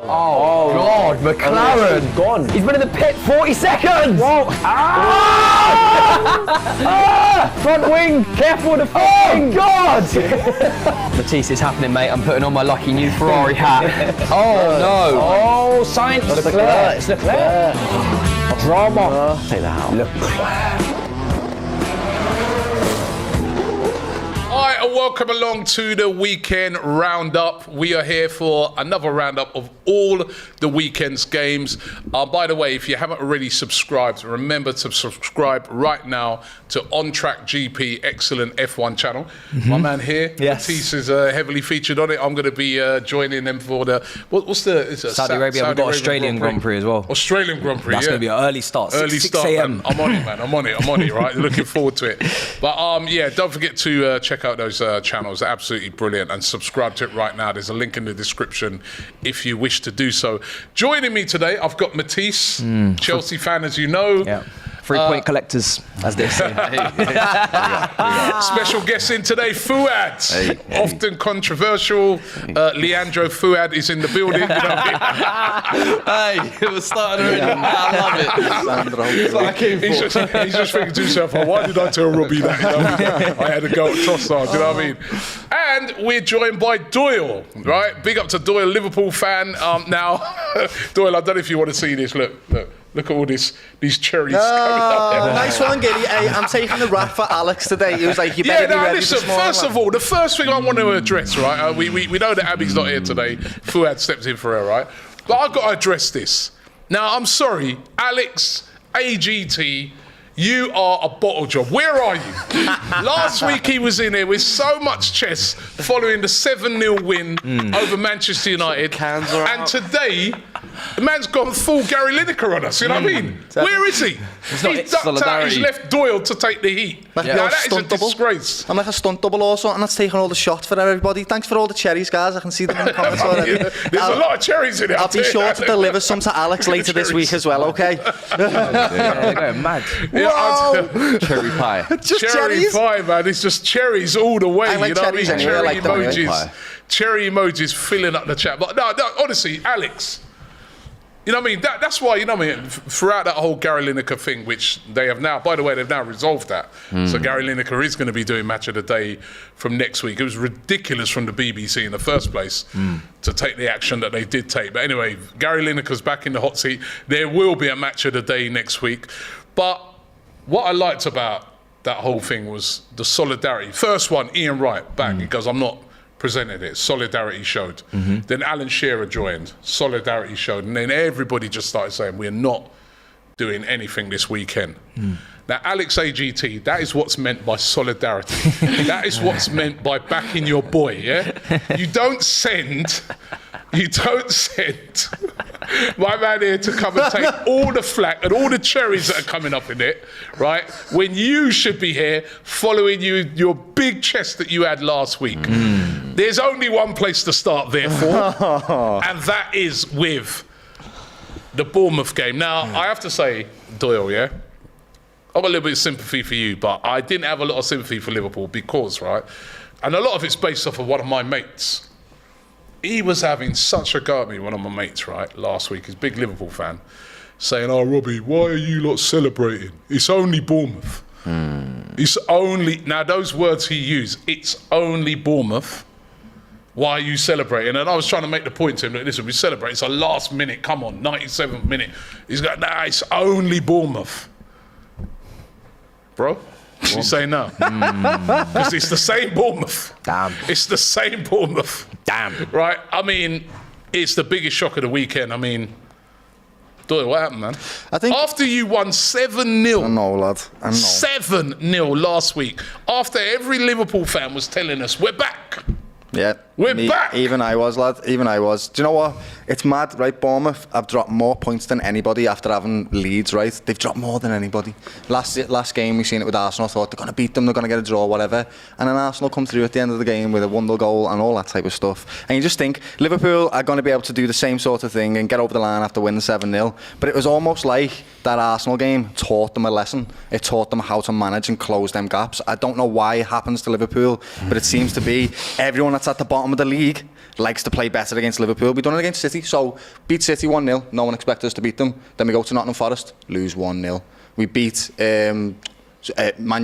Oh God, McLaren! He's gone. He's been in the pit 40 seconds! Whoa. Front wing, careful with the front wing! God! Matisse, it's happening, mate. I'm putting on my lucky new Ferrari hat. Oh no! Oh, science! It's Leclerc. It's Leclerc. Drama. Take that out. Leclerc. Hi, and welcome along to the weekend roundup. We are here for another roundup of all the weekend's games. By the way, if you haven't already subscribed, remember to subscribe right now to On Track GP, excellent F1 channel. My man here, Yes. Matisse, is heavily featured on it. I'm going to be joining them for the what's the is it Saudi Arabia. We've got Australian Grand Prix as well. Australian Grand Prix. That's going to be an early start. Early 6 start, a.m. man. I'm on it, man. I'm on it. Right, looking forward to it. But yeah, don't forget to check out those channels. They're absolutely brilliant, and subscribe to it right now. There's a link in the description if you wish to do so. Joining me today, I've got Matisse, Chelsea fan, as you know. Yeah. 3-point collectors, as they say. Special guest in today, Fuad. Often controversial. Leandro Fuad is in the building. You know what I mean? Hey, it was starting already. I love it. It's what I came for. He's just thinking to himself, oh, why did I tell Robbie that? You know what I mean? I had a go at Trossard, you know what I mean? And we're joined by Doyle, right? Big up to Doyle, Liverpool fan. Now, Doyle, I don't know if you want to see this. Look at all these cherries coming up there. Nice one, Gilly. Hey, I'm taking the rap for Alex today. He was like, you better be ready listen, this morning. first of all, the first thing I want to address, right? We know that Abby's not here today. Fuad stepped in for her, right? But I've got to address this. Now, I'm sorry, Alex, AGT, you are a bottle job. Where are you? Last week he was in here with so much chess following the 7-0 win over Manchester United. Cans are and out. today, the man's gone full Gary Lineker on us, you know what I mean? Where is he? He's ducked out, solidarity. he's left Doyle to take the heat. Like Now, your that is a stunt double. disgrace. I'm like a stunt double or something that's taking all the shots for everybody. Thanks for all the cherries, guys. I can see them in the comments already. There's a lot of cherries in it. I'll be sure to deliver some to Alex later this week as well, okay? They're going mad. Whoa! Cherry pie. Just Cherry cherries? pie, man. It's just cherries all the way. I like you know what I mean? cherries anyway. I Cherry like them anyway. emojis. Cherry emojis filling up the chat. But no, honestly, Alex, you know what I mean? That's why, you know what I mean? Throughout that whole Gary Lineker thing, which they have now, by the way, they've now resolved that. So Gary Lineker is going to be doing Match of the Day from next week. It was ridiculous from the BBC in the first place to take the action that they did take. But anyway, Gary Lineker's back in the hot seat. There will be a Match of the Day next week. But what I liked about that whole thing was the solidarity. First one, Ian Wright, back. He goes, I'm not presenting it. Solidarity showed. Then Alan Shearer joined. Solidarity showed. And then everybody just started saying, we're not doing anything this weekend. Now, Alex AGT, that is what's meant by solidarity. That is what's meant by backing your boy, yeah? You don't send my man here to come and take all the flack and all the cherries that are coming up in it, right? When you should be here following your big chest that you had last week. There's only one place to start, therefore, and that is with the Bournemouth game. Now, I have to say, Doyle, yeah? I've got a little bit of sympathy for you, but I didn't have a lot of sympathy for Liverpool because, right? And a lot of it's based off of one of my mates. He was having such a go at me, one of my mates, right, last week. He's a big Liverpool fan, saying, oh, Robbie, why are you lot celebrating? It's only Bournemouth. It's only... Now, those words he used, it's only Bournemouth. Why are you celebrating? And I was trying to make the point to him that, listen, we celebrate. It's a last minute, come on, 97th minute. He's got, nah, it's only Bournemouth. Bro? You say no? Because it's the same Bournemouth. Damn. It's the same Bournemouth. Damn. Right? I mean, it's the biggest shock of the weekend. I mean, Doyle, what happened, man? I think... After you won 7-0. I know, lad. I know. 7-0 last week. After every Liverpool fan was telling us, we're back. Yeah. We're back. Even I was, lad. Even I was. Do you know what? It's mad, right? Bournemouth have dropped more points than anybody after having Leeds, right? They've dropped more than anybody. Last game, we seen it with Arsenal. Thought they're going to beat them, they're going to get a draw, whatever. And then Arsenal come through at the end of the game with a wonder goal and all that type of stuff. And you just think Liverpool are going to be able to do the same sort of thing and get over the line after winning 7-0. But it was almost like that Arsenal game taught them a lesson. It taught them how to manage and close them gaps. I don't know why it happens to Liverpool, but it seems to be everyone that's at the bottom bottom of the league likes to play better against Liverpool. We've done it against City. So beat City 1-0. No one expected us to beat them. Then we go to Nottingham Forest, lose 1-0. We beat Man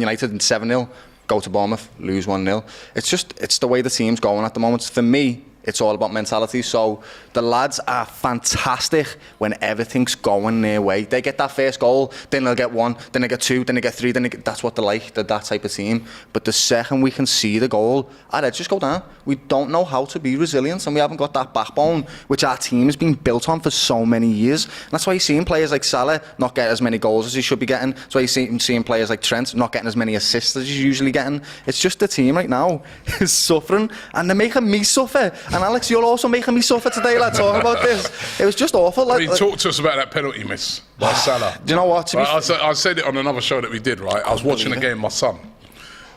United in 7-0. Go to Bournemouth, lose 1-0. It's the way the team's going at the moment. For me, it's all about mentality. So the lads are fantastic when everything's going their way. They get that first goal, then they'll get one, then they get two, then they get three. That's what they like. They're that type of team. But the second we can see the goal, our heads just go down. We don't know how to be resilient, and we haven't got that backbone, which our team has been built on for so many years. And that's why you're seeing players like Salah not get as many goals as he should be getting. That's why you're seeing players like Trent not getting as many assists as he's usually getting. It's just the team right now is suffering, and they're making me suffer. And Alex, you're also making me suffer today, lad, talking about this. It was just awful. Like, talk to us about that penalty miss by Salah. Do you know what? I said it on another show that we did, right? I was watching a game with my son.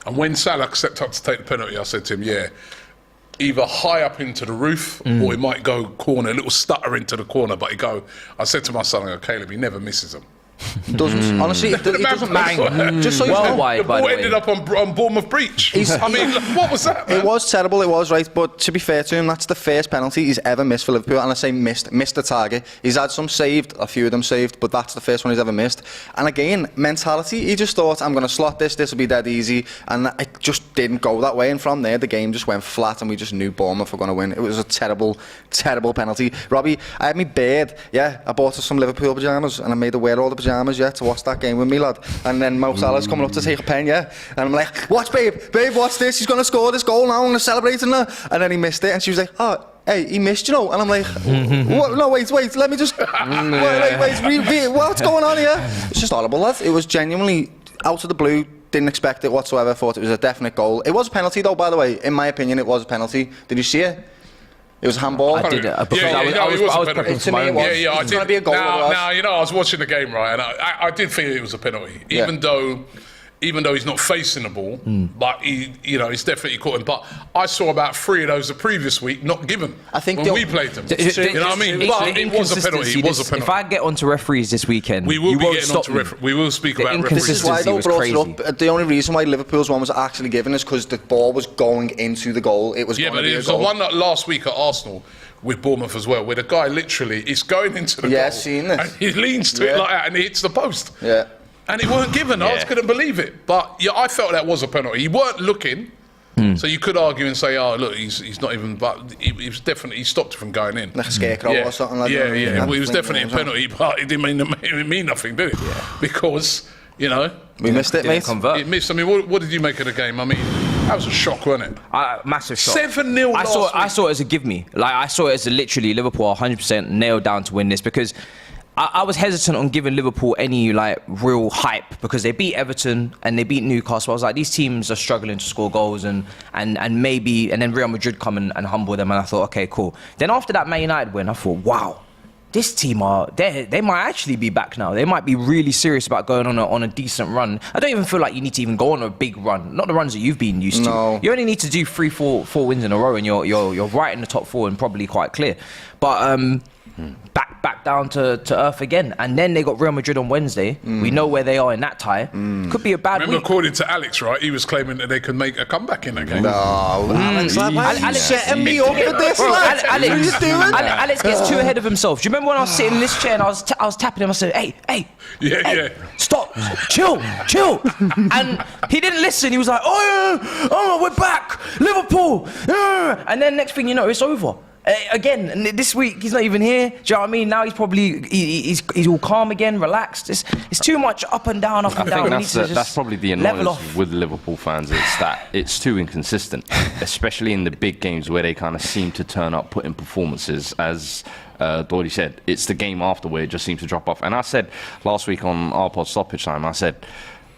And when Salah stepped up to take the penalty, I said to him, yeah, either high up into the roof or he might go corner, a little stutter into the corner, but I said to my son, I go, Caleb, he never misses them. Doesn't honestly, he doesn't bang. Just so you know, Wide, the ball ended up on Bournemouth breach. I mean, what was that, man? It was terrible, it was, right, but to be fair to him, that's the first penalty he's ever missed for Liverpool, and I say missed the target. He's had some saved, a few of them saved, but that's the first one he's ever missed. And again, mentality, he just thought, I'm going to slot this will be dead easy, and it just didn't go that way, and from there the game just went flat and we just knew Bournemouth were going to win. It was a terrible, terrible penalty. Robbie, I had me beard, I bought us some Liverpool pyjamas and I made her wear all the pyjamas, to watch that game with me, lad. And then Mo Salah's coming up to take a pen, and I'm like, watch, babe, watch this, he's going to score this goal now, I'm going to celebrate and that. And then he missed it, and she was like, oh, hey, he missed, you know. And I'm like, what? No, wait, let me just, wait, what's going on here? It's just horrible, lad. It was genuinely out of the blue, didn't expect it whatsoever, thought it was a definite goal. It was a penalty though, by the way, in my opinion, it was a penalty. Did you see it? It was handball. I did it. I was prepping for my own. It's going to be a goal. Now, you know, I was watching the game, right, and I did feel it was a penalty, even though he's not facing the ball, but he's definitely caught him. But I saw about 3 of those the previous week not given. I think when we played them. You know what I mean? But it was a penalty. It was a penalty. If I get onto referees this weekend, we will be getting onto referees. We will speak about referees. This is why they brought it up. The only reason why Liverpool's one was actually given is because the ball was going into the goal. It was going to be a goal. Yeah, but it was the one that last week at Arsenal with Bournemouth as well, where the guy literally is going into the goal, seen this. and he leans to it like that and he hits the post. Yeah. And it weren't given. I just couldn't believe it. But I felt that was a penalty. He weren't looking, so you could argue and say, oh, look, he's not even, but he was definitely, he stopped it from going in. Like a scarecrow or something like that. Yeah. Well, it was definitely a penalty, but it didn't mean nothing, did it? Yeah. Because, we missed it, mate. It missed. I mean, what did you make of the game? I mean, that was a shock, wasn't it? Massive shock. 7-0 I saw it as a give me. Like, I saw it as literally Liverpool 100% nailed down to win this, because I was hesitant on giving Liverpool any real hype, because they beat Everton and they beat Newcastle. I was like, these teams are struggling to score goals, and then Real Madrid come and humble them, and I thought, okay, cool. Then after that Man United win, I thought, wow, this team they might actually be back now. They might be really serious about going on a decent run. I don't even feel like you need to even go on a big run. Not the runs that you've been used to. You only need to do 3-4 wins in a row, and you're right in the top 4 and probably quite clear. But back down to earth again, and then they got Real Madrid on Wednesday. We know where they are in that tie. Could be a bad week. According to Alex, right, he was claiming that they could make a comeback in that game. Alex setting me up for this, lad. Alex gets too ahead of himself. Do you remember when I was sitting in this chair and I was tapping him? I said, hey, stop, chill. And he didn't listen. He was like, oh, we're back, Liverpool. And then next thing you know, it's over. Again, this week he's not even here. Do you know what I mean? Now he's probably he's all calm again, relaxed. It's too much up and down. I think that's probably the annoyance with Liverpool fans, is that it's too inconsistent, especially in the big games where they kind of seem to turn up, put in performances. As Doherty said, it's the game after where it just seems to drop off. And I said last week on our pod stoppage time, I said,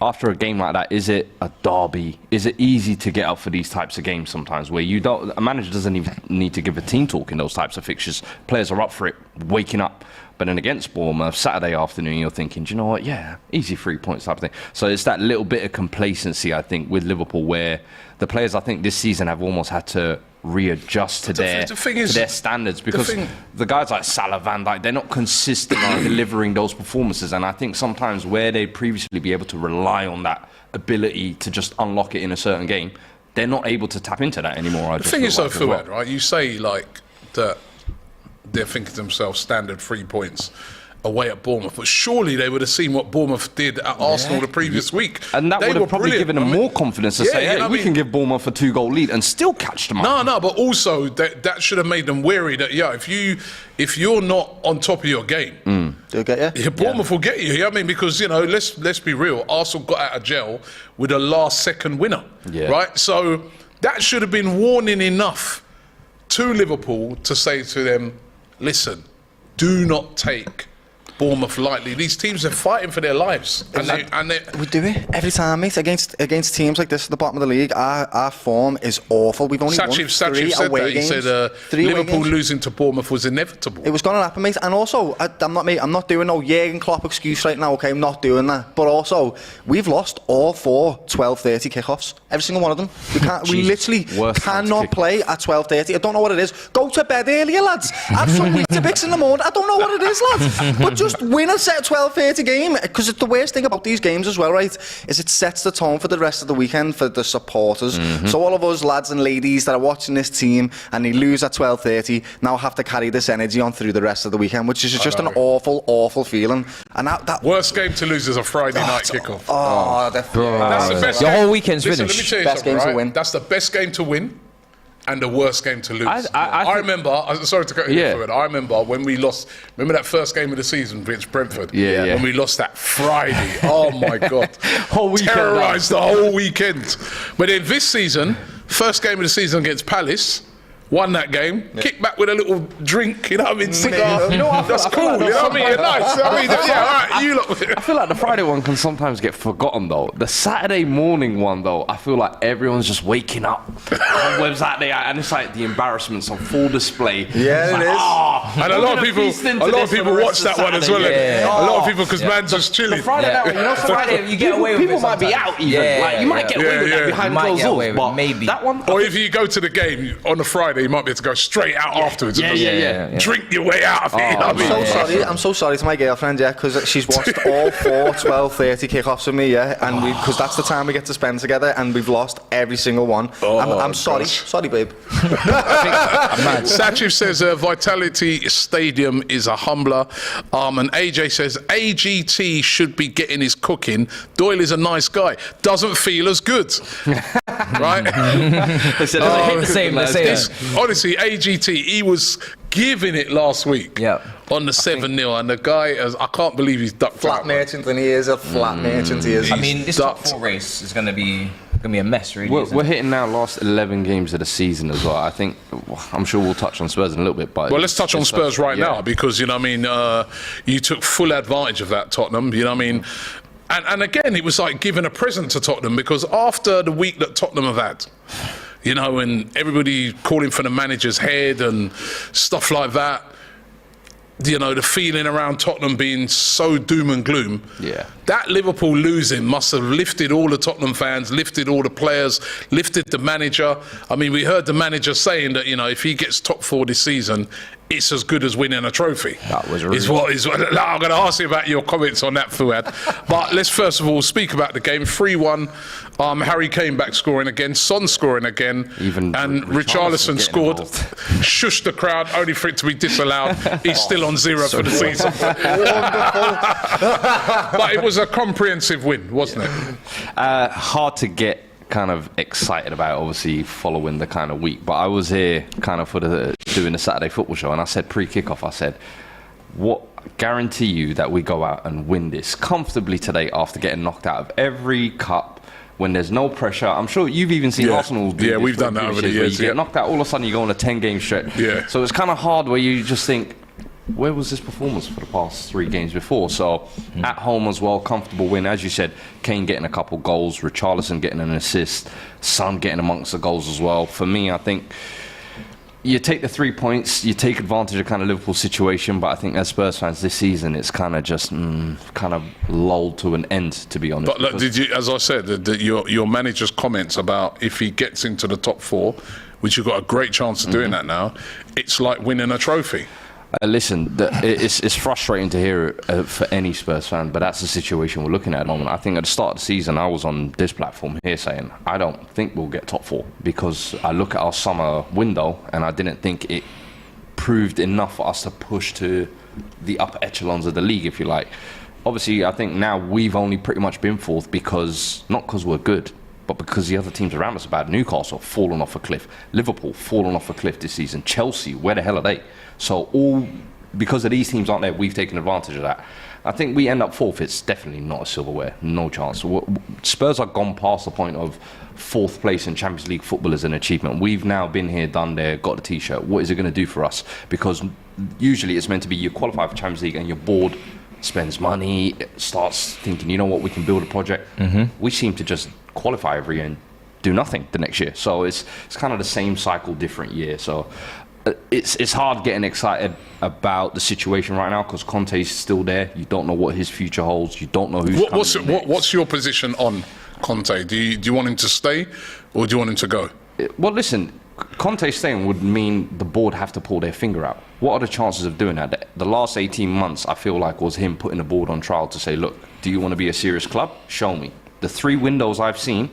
after a game like that, is it a derby? Is it easy to get up for these types of games sometimes, where a manager doesn't even need to give a team talk in those types of fixtures? Players are up for it, waking up. But then against Bournemouth, Saturday afternoon, you're thinking, do you know what? Yeah, easy 3 points type of thing. So it's that little bit of complacency, I think, with Liverpool, where the players, I think, this season have almost had to readjust to their standards, because the guys like Salah, Van Dijk, they're not consistent on delivering those performances. And I think sometimes where they previously be able to rely on that ability to just unlock it in a certain game, they're not able to tap into that anymore. The thing is, though, Fuad, right? You say like that they're thinking to themselves, standard 3 points away at Bournemouth, but surely they would have seen what Bournemouth did at Arsenal the previous week. And that would have probably given them more confidence to say, hey, we can give Bournemouth a 2-goal lead and still catch them up. No, but also that should have made them wary that, if you're not on top of your game, they'll get you. Bournemouth will get you. You know what I mean? Because, let's be real, Arsenal got out of jail with a last-second winner, right? So that should have been warning enough to Liverpool to say to them, listen, do not take Bournemouth lightly. These teams are fighting for their lives, and we do it every time, mate. Against teams like this at the bottom of the league, our form is awful. We've only won 3 away games. He said Liverpool losing to Bournemouth was inevitable. It was going to happen, mate. And also, I'm not doing no Jurgen Klopp excuse right now. Okay, I'm not doing that. But also, we've lost all 4 12:30 kickoffs. Every single one of them. We literally cannot play at 12:30. I don't know what it is. Go to bed earlier, lads. Have some Weetabix in the morning. I don't know what it is, lads. But just win a set 12:30 game, because the worst thing about these games as well, right, is it sets the tone for the rest of the weekend for the supporters. So all of us lads and ladies that are watching this team and they lose at 12:30 now have to carry this energy on through the rest of the weekend, which is just an awful feeling. And that worst game to lose is a Friday night kickoff. That's the best. The whole weekend's finished. Let me tell you best game to win. That's the best game to win. And the worst game to lose. I remember, sorry to cut you off, I remember when we lost, remember that first game of the season against Brentford? When we lost that Friday. Oh my God. Terrorised the whole weekend. But then this season, first game of the season against Palace, won that game, kicked back with a little drink, cigar. That's cool, you know what I mean? Nice. I feel like the Friday one can sometimes get forgotten, though. The Saturday morning one, though, I feel like everyone's just waking up on website day, and it's like the embarrassment's on full display. Yeah, it is. And a lot of people watch that one as well. A lot of people, because man's just chilling. Friday night, Friday, you get away with it. People might be out even. Like, you might get away with that behind closed doors, but maybe that one. Or if you go to the game on a Friday, you might be able to go straight out afterwards. Drink your way out of it. I'm so sorry to my girlfriend, because she's watched all 4 12:30 kickoffs with me, and because that's the time we get to spend together, and we've lost every single one. I'm sorry. Sorry, babe. Sachif says Vitality Stadium is a humbler. And AJ says AGT should be getting his cooking. Doyle is a nice guy. Doesn't feel as good. Right? The same. Honestly, AGT, he was giving it last week on the 7-0, and the guy, I can't believe he's ducked flat out. Merchant, and he is a flat merchant. He is. I mean, this top 4 race is going to be a mess, really. We're hitting now last 11 games of the season as well. I'm sure we'll touch on Spurs in a little bit. But let's touch on Spurs right now, because, you took full advantage of that, Tottenham. You know what I mean? And again, it was like giving a present to Tottenham, because after the week that Tottenham have had, and everybody calling for the manager's head and stuff like that, the feeling around Tottenham being so doom and gloom, that Liverpool losing must have lifted all the Tottenham fans, lifted all the players, lifted the manager. I mean, we heard the manager saying that, if he gets top 4 this season, it's as good as winning a trophy. That was really I'm going to ask you about your comments on that, Fuad. But let's first of all speak about the game. 3-1. Harry Kane back scoring again. Son scoring again. And Richarlison scored. Shushed the crowd, only for it to be disallowed. He's still on 0 for the season. But it was a comprehensive win, wasn't it? Hard to get kind of excited about, obviously, following the kind of week, but I was here kind of for doing the Saturday football show, and I said pre-kickoff, I said, what guarantee you that we go out and win this comfortably today after getting knocked out of every cup when there's no pressure? I'm sure you've even seen Arsenal do this. We've done that over the years. You get knocked out, all of a sudden you go on a 10-game stretch. So it's kind of hard where you just think, where was this performance for the past 3 games before? So at home as well, comfortable win. As you said, Kane getting a couple goals, Richarlison getting an assist, Son getting amongst the goals as well. For me, I think you take the 3 points, you take advantage of kind of Liverpool's situation, but I think as Spurs fans this season, it's kind of just kind of lulled to an end, to be honest. But look, did you, as I said, your manager's comments about if he gets into the top 4, which you've got a great chance of doing that now, it's like winning a trophy. Listen, it's frustrating to hear it for any Spurs fan, but that's the situation we're looking at the moment. I think at the start of the season, I was on this platform here saying, I don't think we'll get top 4 because I look at our summer window and I didn't think it proved enough for us to push to the upper echelons of the league, if you like. Obviously, I think now we've only pretty much been 4th because, not because we're good, but because the other teams around us are bad. Newcastle fallen off a cliff. Liverpool fallen off a cliff this season. Chelsea, where the hell are they? So all because of these teams aren't there, we've taken advantage of that. I think we end up 4th. It's definitely not a silverware. No chance. Spurs are gone past the point of 4th place in Champions League football as an achievement. We've now been here, done there, got the T-shirt. What is it going to do for us? Because usually it's meant to be you qualify for Champions League and your board spends money, starts thinking, you know what, we can build a project. We seem to just qualify every year and do nothing the next year. So it's kind of the same cycle, different year. So it's hard getting excited about the situation right now because Conte's still there. You don't know what his future holds. You don't know who's what's your position on Conte? Do you want him to stay or do you want him to go? Well, listen, Conte staying would mean the board have to pull their finger out. What are the chances of doing that? The last 18 months, I feel like, was him putting the board on trial to say, look, do you want to be a serious club? Show me. The 3 windows I've seen,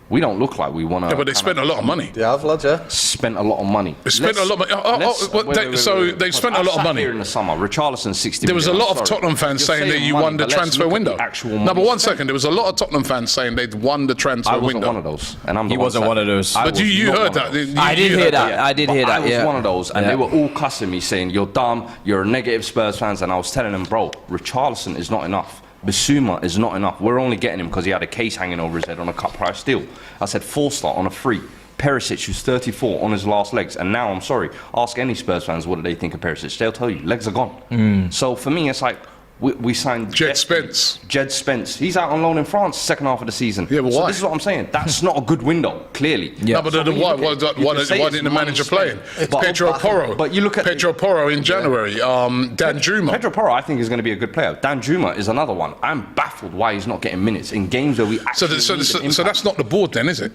we don't look like we want to... Yeah, but they spent a lot of money. They have, lads, yeah. Spent a lot of money. They spent a lot of money. So they spent a lot of money. Here in the summer, Richarlison 60 There was a million, lot of Tottenham fans saying that you won the transfer window. No, but one second. There was a lot of Tottenham fans saying they'd won the transfer window. I wasn't one of those. And he wasn't one of those. But you heard that. I did hear that. I did hear that, I was one of those. And they were all cussing me saying, you're dumb, you're a negative Spurs fans. And I was telling them, bro, Richarlison is not enough. Bissouma is not enough. We're only getting him because he had a case hanging over his head on a cut price deal. I said 4-star on a free. Perisic, who's 34, on his last legs. And now, I'm sorry, ask any Spurs fans what do they think of Perisic. They'll tell you, legs are gone. So for me, it's like, we signed Jed Spence. Jed Spence. He's out on loan in France, second half of the season. Yeah, but so why? this is what I'm saying. That's not a good window, clearly. Yeah. No, but So why didn't the manager play him? Pedro Porro. But you look at Pedro Porro in January. Dan Juma. Pedro Porro, I think, is going to be a good player. Dan Juma is another one. I'm baffled why he's not getting minutes in games where we actually So that's not the board then, is it?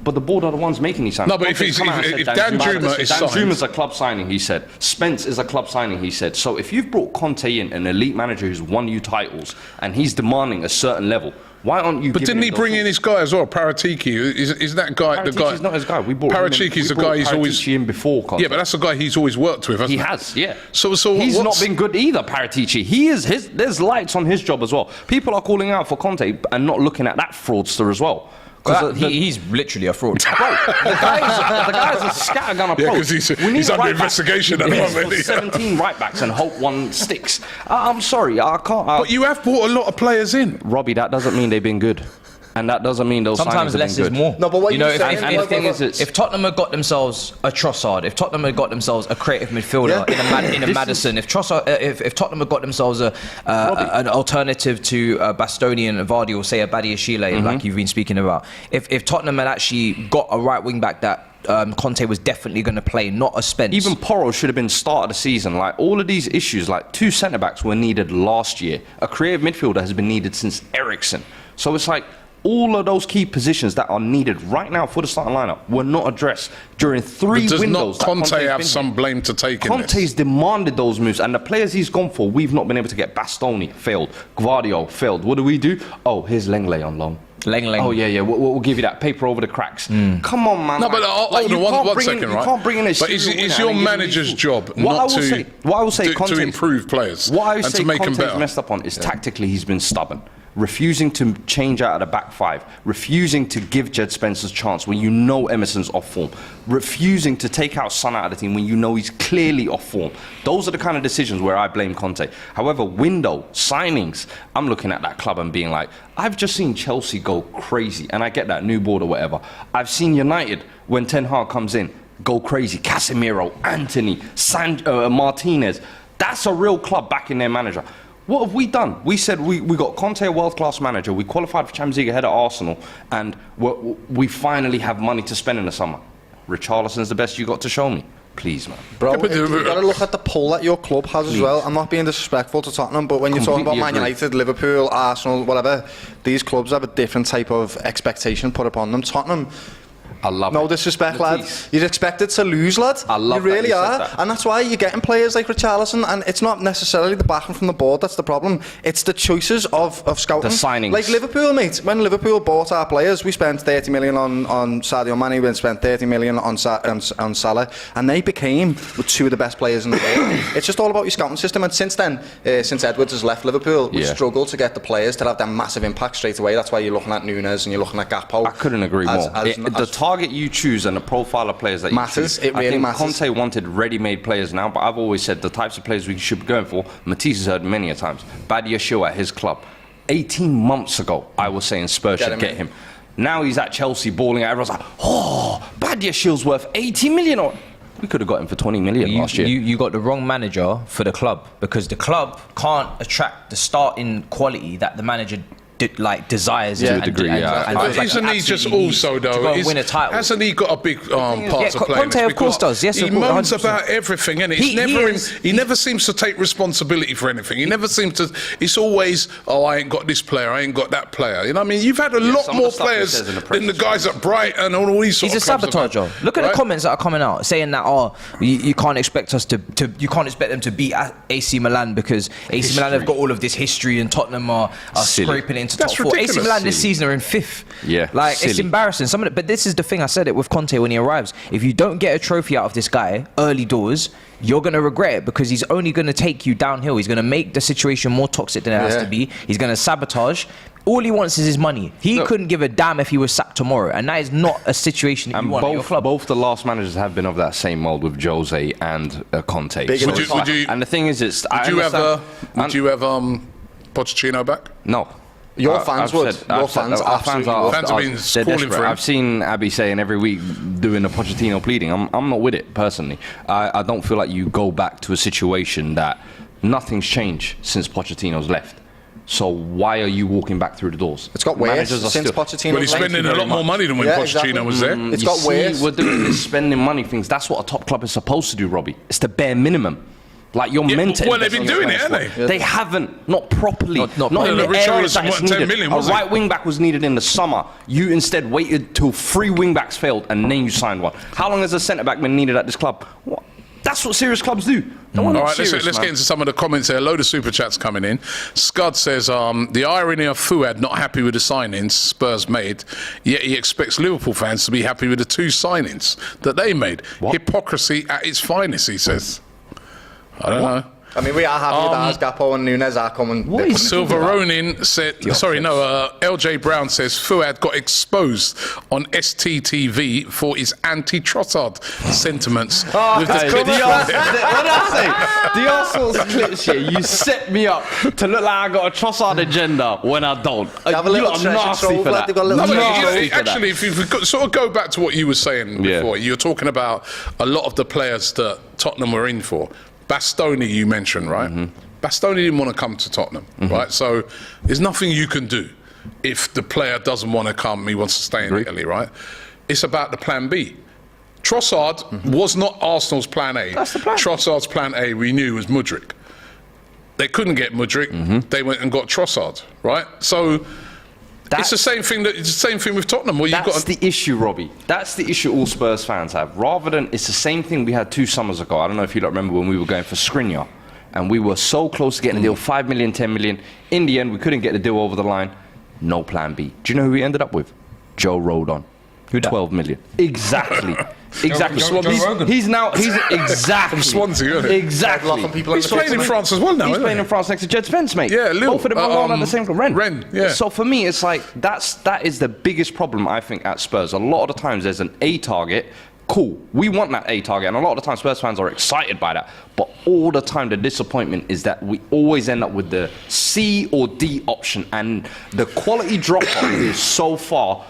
But the board are the ones making these signings. No, but if Dan Juma is signed... Dan Juma's a club signing, he said. Spence is a club signing, he said. So if you've brought Conte in, an elite manager who's won you titles, and he's demanding a certain level, why aren't you? But didn't he bring in his guy as well, Paratiki? Is that guy the guy? He's not his guy. We brought Paratiki's the guy he's always in before. Conte. Yeah, but that's the guy he's always worked with. He has, yeah. So he's not been good either, Paratici. There's lights on his job as well. People are calling out for Conte and not looking at that fraudster as as well. He's literally a fraud. Bro, the guy's a scattergun approach. Yeah, because he's under investigation at the moment. 17 right backs and hope one sticks. I'm sorry, I can't. But you have brought a lot of players in. Robbie, that doesn't mean they've been good. And that doesn't mean those sometimes less is more. No, but what if Tottenham had got themselves a Trossard, if Tottenham had got themselves a creative midfielder in a Madison, if Tottenham had got themselves an alternative to Bastoni and Vardy, or say a Badiashile, like you've been speaking about, if Tottenham had actually got a right wing back that Conte was definitely going to play, not a Spence. Even Porro should have been start of the season. Like all of these issues, like 2 centre backs were needed last year. A creative midfielder has been needed since Eriksen. So it's like, all of those key positions that are needed right now for the starting lineup were not addressed during 3 windows. Does not Conte have some blame to take in this? Conte's demanded those moves, and the players he's gone for, we've not been able to get. Bastoni failed, Guardiola failed. What do? Oh, here's Lenglet on loan. Oh yeah, we'll give you that paper over the cracks. Come on, man. No, but hold on one second, right? You can't bring in a. But is your manager's job not to improve players and to make them better? Messed up on is tactically he's been stubborn. Refusing to change out of the back 5, refusing to give Jed Spence a chance when you know Emerson's off form, refusing to take out Son out of the team when you know he's clearly off form. Those are the kind of decisions where I blame Conte. However, window, signings, I'm looking at that club and being like, I've just seen Chelsea go crazy, and I get that, new board or whatever. I've seen United, when Ten Hag comes in, go crazy. Casemiro, Anthony, Martinez. That's a real club backing their manager. What have we done? We said we got Conte, a world-class manager. We qualified for Champions League ahead of Arsenal, and we finally have money to spend in the summer. Richarlison's the best you got to show me. Please, man. Bro, you've got to look at the pull that your club has as well. I'm not being disrespectful to Tottenham, but when you're talking about Man United, Liverpool, Arsenal, whatever, these clubs have a different type of expectation put upon them. Tottenham, I love No it. disrespect, lad. Matisse. You're expected to lose, lad. I love You really that you said are. that. And that's why you're getting players like Richarlison, and it's not necessarily the backing from the board that's the problem. It's the choices of scouting. The signings. Like Liverpool, mate. When Liverpool bought our players, we spent 30 million on Sadio Mane, we spent 30 million on Salah, and they became two of the best players in the world. It's just all about your scouting system, and since then, since Edwards has left Liverpool, we've struggled to get the players to have that massive impact straight away. That's why you're looking at Nunes and you're looking at Gakpo. I couldn't agree more. The target you choose and the profile of players that matters. You choose. It really I think matters. Conte wanted ready-made players now, but I've always said the types of players we should be going for. Matisse has heard many a times. Badia Shil at his club. 18 months ago, I was saying Spurs should get him. Now he's at Chelsea balling out. Everyone's like, oh, Badia Shil's worth 80 million. Or we could have got him for 20 million last year. You got the wrong manager for the club, because the club can't attract the starting quality that the manager desires to a degree, Isn't he just also, though, to go and win a title? Hasn't he got a big part to play? Conte, of course, does. Yes, he of course, moans 100%. about everything, and he never seems to take responsibility for anything. He never seems to. It's always, oh, I ain't got this player, I ain't got that player. You know what I mean? You've had a lot more players than the guys at Brighton and all these sort of clubs. He's a sabotager. Look at the comments that are coming out saying that, you can't expect us to you can't expect them to beat AC Milan because AC Milan have got all of this history and Tottenham are scraping into top four. AC Milan this season are in 5th. Yeah, it's embarrassing. But this is the thing. I said it with Conte when he arrives. If you don't get a trophy out of this guy early doors, you're going to regret it, because he's only going to take you downhill. He's going to make the situation more toxic than it has to be. He's going to sabotage. All he wants is his money. He couldn't give a damn if he was sacked tomorrow, and that is not a situation that you want at your club. Both the last managers have been of that same mould with Jose and Conte. And the thing is, would you ever Pochettino back? No. Your fans would. Your fans have been calling for him. I've seen Abby saying every week doing a Pochettino pleading. I'm not with it personally. I don't feel like you go back to a situation that nothing's changed since Pochettino's left. So why are you walking back through the doors? It's got worse since Pochettino. Well, he's spending a lot more money than when Pochettino was there. It's got worse. We're doing this spending money things. That's what a top club is supposed to do, Robbie. It's the bare minimum. Like you're meant to. Well, they've been doing it, haven't they? They haven't, not properly, not in the Richarlison areas that it's 10 needed. million, A was it? right wing back was needed in the summer. You instead waited till 3 wing backs failed and then you signed one. How long has a centre back been needed at this club? What? That's what serious clubs do. All right, let's get into some of the comments here. A load of super chats coming in. Scud says, the irony of Fuad not happy with the signings Spurs made, yet he expects Liverpool fans to be happy with the 2 signings that they made. What? Hypocrisy at its finest, he says. I don't know. I mean, we are happy with ours. Gakpo and Nunes are coming. Silver Ronin said, LJ Brown says Fuad got exposed on STTV for his anti-Trossard sentiments. What did I say? The Arsenal's clips here, you set me up to look like I got a Trossard agenda when I don't. You have a little nasty for that. Actually, if you sort of go back to what you were saying before, you were talking about a lot of the players that Tottenham were in for. Bastoni, you mentioned, right? Mm-hmm. Bastoni didn't want to come to Tottenham, right? So there's nothing you can do if the player doesn't want to come, he wants to stay in Italy, right? It's about the plan B. Trossard was not Arsenal's plan A. That's the plan. Trossard's plan A, we knew, was Mudryk. They couldn't get Mudryk. They went and got Trossard, right? So it's the same thing. It's the same thing with Tottenham. That's the issue, Robbie. That's the issue all Spurs fans have. Rather than, it's the same thing we had 2 summers ago. I don't know if you remember when we were going for Skriniar, and we were so close to getting a deal, 5 million, 10 million. In the end, we couldn't get the deal over the line. No plan B. Do you know who we ended up with? Joe Rodon. 12 million. Exactly. Exactly. He's exactly from Swansea, isn't it? Exactly. He's playing in France as well now. He's playing in France next to Jed Spence, mate. Yeah, Lille. Both of them are at the same club. Rennes, yeah. So for me, it's like that is the biggest problem I think at Spurs. A lot of the times there's an A target. Cool. We want that A target, and a lot of the time Spurs fans are excited by that. But all the time the disappointment is that we always end up with the C or D option, and the quality drop-off is so far.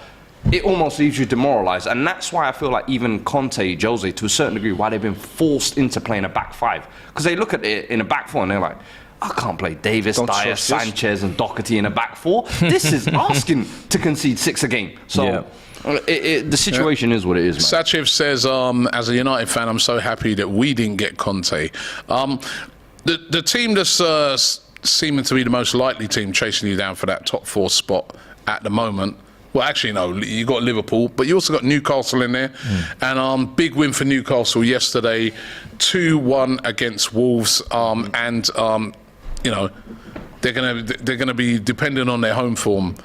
It almost leaves you demoralised, and that's why I feel like even Conte, Jose, to a certain degree, why they've been forced into playing a back 5, because they look at it in a back 4 and they're like, I can't play Davis, Dyer, Sanchez, and Doherty in a back 4. This is asking to concede 6 a game. So the situation is what it is, man. Sachiv says, as a United fan, I'm so happy that we didn't get Conte. The team that's seeming to be the most likely team chasing you down for that top 4 spot at the moment Well, actually, no. You got Liverpool, but you also got Newcastle in there, and big win for Newcastle yesterday, 2-1 against Wolves, and you know, they're gonna be dependent on their home form.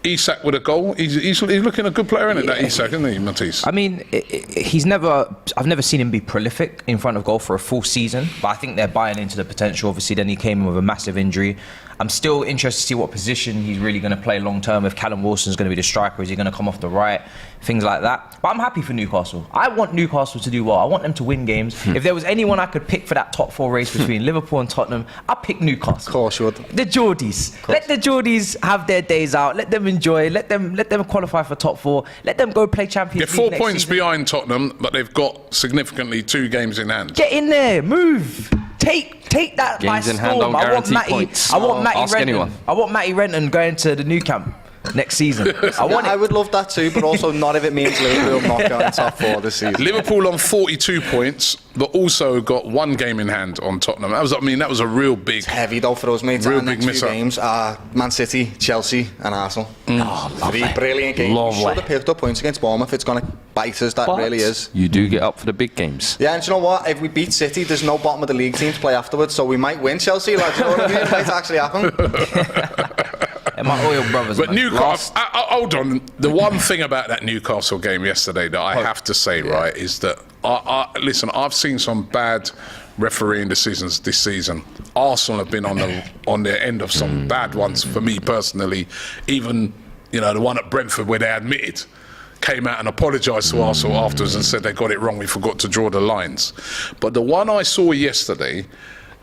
Isak with a goal. He's looking a good player, isn't it? That Isak, isn't he, Matisse? I mean, I've never seen him be prolific in front of goal for a full season, but I think they're buying into the potential. Obviously, then he came in with a massive injury. I'm still interested to see what position he's really going to play long term. If Callum Wilson's going to be the striker, is he going to come off the right? Things like that. But I'm happy for Newcastle. I want Newcastle to do well. I want them to win games. If there was anyone I could pick for that top 4 race between Liverpool and Tottenham, I'd pick Newcastle. Of course you would. The Geordies. Let the Geordies have their days out. Let them enjoy. Let them qualify for top 4. Let them go play Champions League. They're 4 points behind Tottenham, but they've got significantly 2 games in hand. Get in there. Move. Take that by Games in hand storm. don't guarantee points. I want Matty Ask Renton. anyone. I want Matty Renton going to the new camp next season. I would love that too, but also not if it means Liverpool not going top 4 this season. Liverpool on 42 points, but also got 1 game in hand on Tottenham. That was a real big. It's heavy though for us, mate. Real Our big next 2 miss-up. games are Man City, Chelsea, and Arsenal. 3 brilliant games. Lovely. We should have picked up points against Bournemouth. It's going to bite us. That really is. You do get up for the big games. Yeah, and do you know what? If we beat City, there's no bottom of the league team to play afterwards, so we might win Chelsea. Like, you know what I mean? It might actually happen. And my oil brothers. But man. Newcastle, hold on. The one thing about that Newcastle game yesterday that I have to say, right, is that listen, I've seen some bad refereeing decisions this season. Arsenal have been on their end of some bad ones for me personally. Even, you know, the one at Brentford where they admitted, came out and apologised to Arsenal afterwards and said they got it wrong, we forgot to draw the lines. But the one I saw yesterday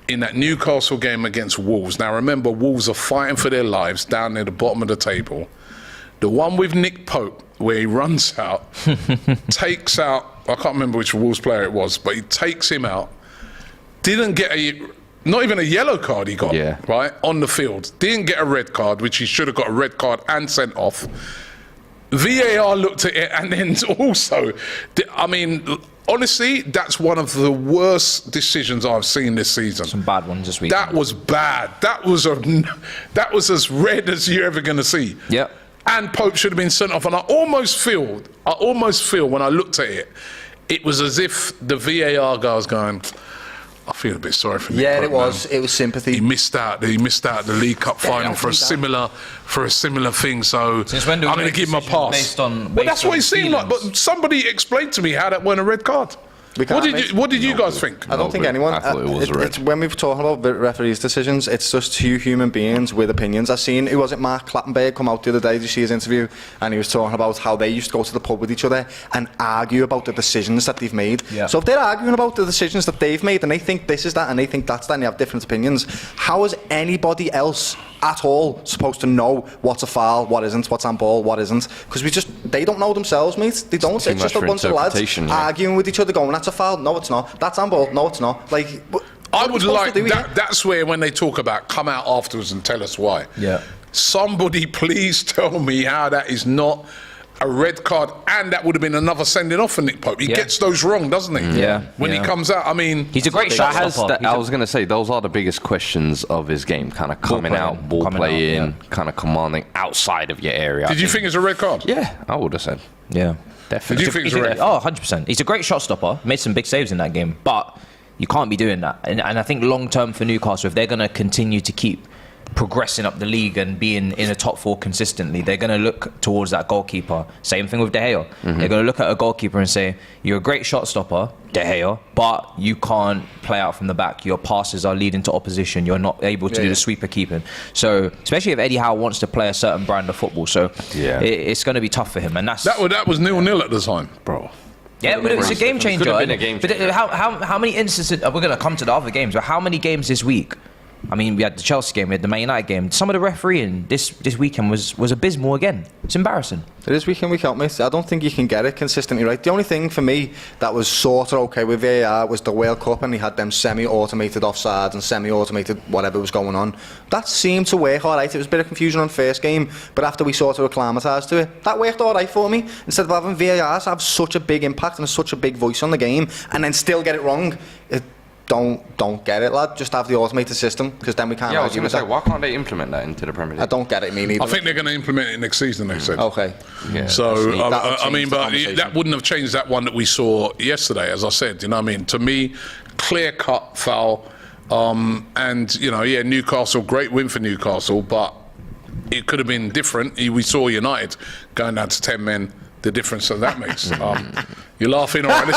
in that Newcastle game against Wolves, now remember, Wolves are fighting for their lives down near the bottom of the table. The one with Nick Pope, where he runs out, takes out, I can't remember which Wolves player it was, but he takes him out, didn't get not even a yellow card he got, right, on the field. Didn't get a red card, which he should have got a red card and sent off. VAR looked at it, and then also, I mean, honestly, that's one of the worst decisions I've seen this season. Some bad ones this week. That was bad. That was as red as you're ever going to see. Yep. And Pope should have been sent off. And I almost feel when I looked at it, it was as if the VAR guy was going, I feel a bit sorry for Nick Yeah, Pope, it was. man. It was sympathy. He missed out the League Cup final for a similar thing. So Since when do we I'm going to make give him a decisions pass. based on That's what it seemed like. feelings? But somebody explained to me how that weren't a red card. What did you guys think? I don't think anyone. I thought it was red. It's when we've talked about the referees' decisions, it's just 2 human beings with opinions. I've seen, who was it, Mark Clattenburg come out the other day, did you see his interview? And he was talking about how they used to go to the pub with each other and argue about the decisions that they've made. Yeah. So if they're arguing about the decisions that they've made and they think this is that and they think that's that and you have different opinions, how is anybody else at all supposed to know what's a foul, what isn't, what's on ball, what isn't? Because they don't know themselves, mate. They don't. It's just a bunch of lads arguing with each other going, that's a foul, no it's not. That's on ball, no it's not. Like, I would like that. That's where when they talk about come out afterwards and tell us why. Yeah. Somebody please tell me how that is not a red card, and that would have been another sending off for Nick Pope. He gets those wrong, doesn't he? Yeah. When he comes out, I mean, he's a great shot stopper. I was going to say, those are the biggest questions of his game, kind of coming out, ball playing, kind of commanding outside of your area. Did you think it's a red card? Yeah, I would have said. Yeah. Definitely. Did you think it's a red? Oh, 100%. He's a great shot stopper. Made some big saves in that game. But you can't be doing that. And I think long term for Newcastle, if they're going to continue to keep progressing up the league and being in a top 4 consistently, they're going to look towards that goalkeeper. Same thing with De Gea. They're going to look at a goalkeeper and say, you're a great shot stopper, De Gea, but you can't play out from the back. Your passes are leading to opposition. You're not able to do the sweeper keeping. So, especially if Eddie Howe wants to play a certain brand of football. So, it's going to be tough for him. And that was 0-0 at the time, bro. Yeah, but it was a game changer. Could have been a game changer. But how many instances, we're going to come to the other games, but how many games this week? I mean, we had the Chelsea game, we had the Man United game. Some of the refereeing this weekend was abysmal again. It's embarrassing. It is week in, week out, mate. I don't think you can get it consistently right. The only thing for me that was sort of okay with VAR was the World Cup, and he had them semi-automated offsides and semi-automated whatever was going on. That seemed to work all right. It was a bit of confusion on first game, but after we sort of acclimatised to it, that worked all right for me. Instead of having VARs have such a big impact and such a big voice on the game, and then still get it wrong. don't get it, lad. Just have the automated system, because then we can't. Yeah, I was argue going to with say, that. why can't they implement that into the Premier League? I don't get it, me neither. I think they're going to implement it next season, they said. Okay. Yeah, So, That'll I mean, change the but conversation. that wouldn't have changed that one that we saw yesterday, as I said. You know what I mean? To me, clear-cut foul. And, you know, yeah, Newcastle, great win for Newcastle, but it could have been different. We saw United going down to 10 men. The difference that makes. You're laughing, all right?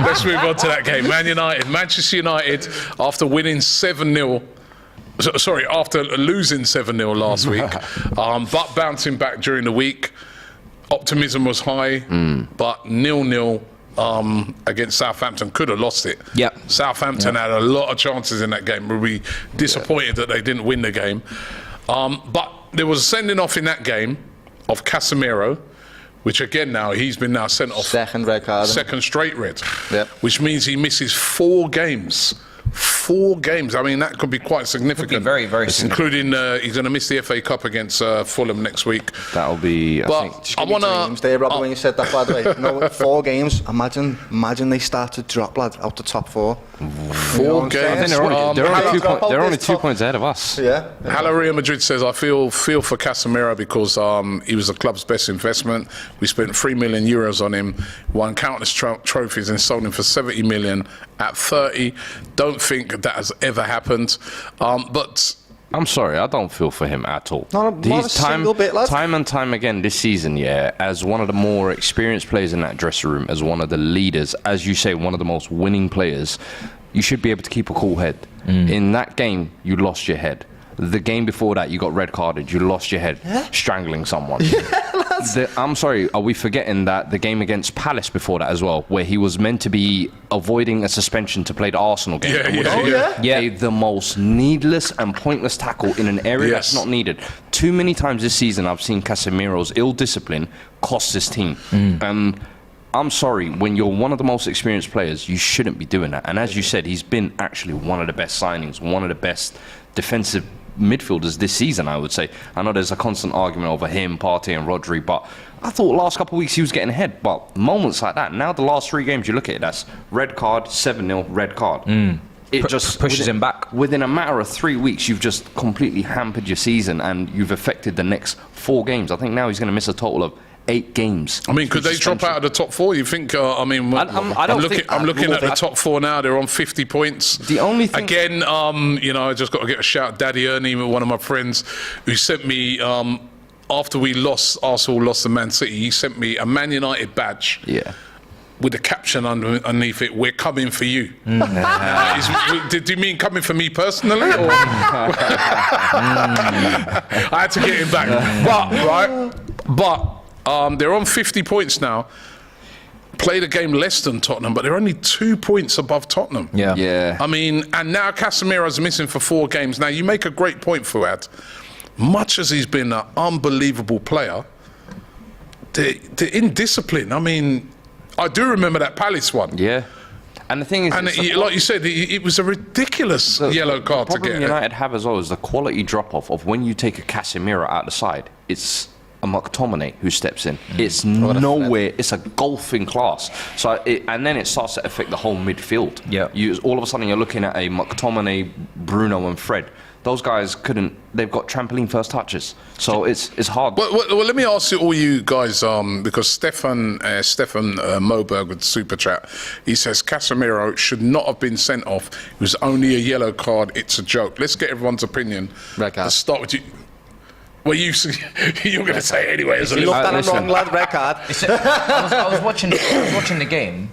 Let's move on to that game. Manchester United, after winning 7-0. After losing 7-0 last week, but bouncing back during the week. Optimism was high, but 0-0 against Southampton. Could have lost it. Yep. Southampton had a lot of chances in that game. We'll be disappointed that they didn't win the game. But there was a sending off in that game of Casemiro, which again now, he's been now sent off. Second red card. Second straight red. Yep. Which means he misses 4 games. 4 games. I mean, that could be quite significant. Could be very, very significant. Including, he's going to miss the FA Cup against Fulham next week. That'll be, I think. I want Dreams there, Robbie, when you said that, by the way. You know, 4 games. Imagine they start to drop, lad, out the top 4. 4 games. I think they're only 2 points ahead of us. Yeah. Hala Real Madrid says, I feel for Casemiro because he was the club's best investment. We spent €3 million on him, won countless trophies and sold him for 70 million at 30. Don't think that has ever happened. But I'm sorry, I don't feel for him at all. Not a single bit, lad. Time and time again this season, as one of the more experienced players in that dressing room, as one of the leaders, as you say, one of the most winning players, you should be able to keep a cool head. In that game, you lost your head. The game before that, you got red carded. You lost your head, strangling someone. I'm sorry, are we forgetting that the game against Palace before that as well, where he was meant to be avoiding a suspension to play the Arsenal game? The most needless and pointless tackle in an area that's not needed. Too many times this season, I've seen Casemiro's ill discipline cost his team. And I'm sorry, when you're one of the most experienced players, you shouldn't be doing that. And as you said, he's been actually one of the best signings, one of the best defensive midfielders this season, I would say. I know there's a constant argument over him, Partey and Rodri, but I thought last couple of weeks he was getting ahead. But moments like that, now the last 3 games you look at it, that's red card, 7-0, red card. It just pushes him back. Within a matter of 3 weeks, you've just completely hampered your season and you've affected the next 4 games. I think now he's going to miss a total of 8 games. I mean, could they drop out of the top 4? You think? I'm looking at the top 4 now. They're on 50 points. The only thing, again, I just got to get a shout. Daddy Ernie, one of my friends, who sent me after Arsenal lost to Man City. He sent me a Man United badge. Yeah. With a caption underneath it, "We're coming for you." Do you mean coming for me personally? Or? I had to get him back. But they're on 50 points now. Played a game less than Tottenham, but they're only 2 points above Tottenham. Yeah. I mean, and now Casemiro's missing for 4 games. Now, you make a great point, Fuad. Much as he's been an unbelievable player, the indiscipline, I mean, I do remember that Palace one. Yeah. And the thing is, like you said, it was a ridiculous yellow card to get. The problem United have as well is the quality drop-off of when you take a Casemiro out the side, it's a McTominay who steps in. It's nowhere. It's a golfing class. And then it starts to affect the whole midfield. Yeah. All of a sudden, you're looking at a McTominay, Bruno, and Fred. Those guys couldn't. They've got trampoline first touches, so it's hard. Well, let me ask all you guys, because Stefan Moberg with Super Chat, he says Casemiro should not have been sent off. It was only a yellow card. It's a joke. Let's get everyone's opinion. Red card. Let's start with you. Well, you're going to say it anyway. You looked at him wrong, lad. Red card. I was watching the game.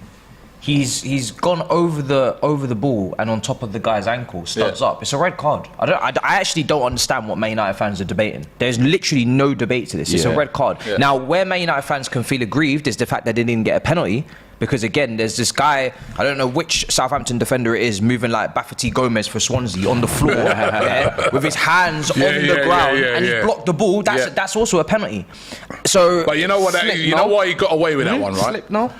He's gone over the ball and on top of the guy's ankle, studs up. It's a red card. I actually don't understand what Man United fans are debating. There's literally no debate to this. It's a red card. Yeah. Now, where Man United fans can feel aggrieved is the fact that they didn't get a penalty. Because again, there's this guy, I don't know which Southampton defender it is, moving like Bafety Gomez for Swansea on the floor, with his hands on the ground, and he blocked the ball. That's also a penalty. So, but you know what? You know why he got away with that one, right? Slip, no.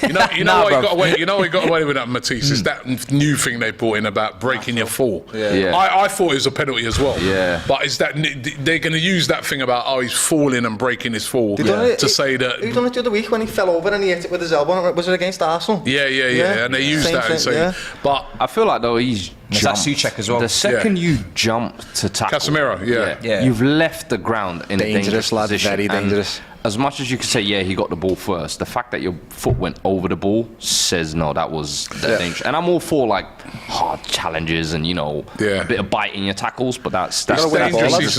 You know why he got away. You know why he got away with that, Matisse. Is that new thing they brought in about breaking your fall? Yeah. I thought it was a penalty as well. Yeah. But is that they're going to use that thing about he's falling and breaking his fall to say that? He done it the other week when he fell over and he hit it with his elbow. Was it against Arsenal? Yeah. And they used that and say, but I feel like though he's. That Souček as well. The second you jump to tackle Casemiro, you've left the ground in a dangerous lad, position. very dangerous. And as much as you could say, he got the ball first, the fact that your foot went over the ball says no, that was dangerous. And I'm all for like hard challenges and a bit of bite in your tackles, but that's dangerous.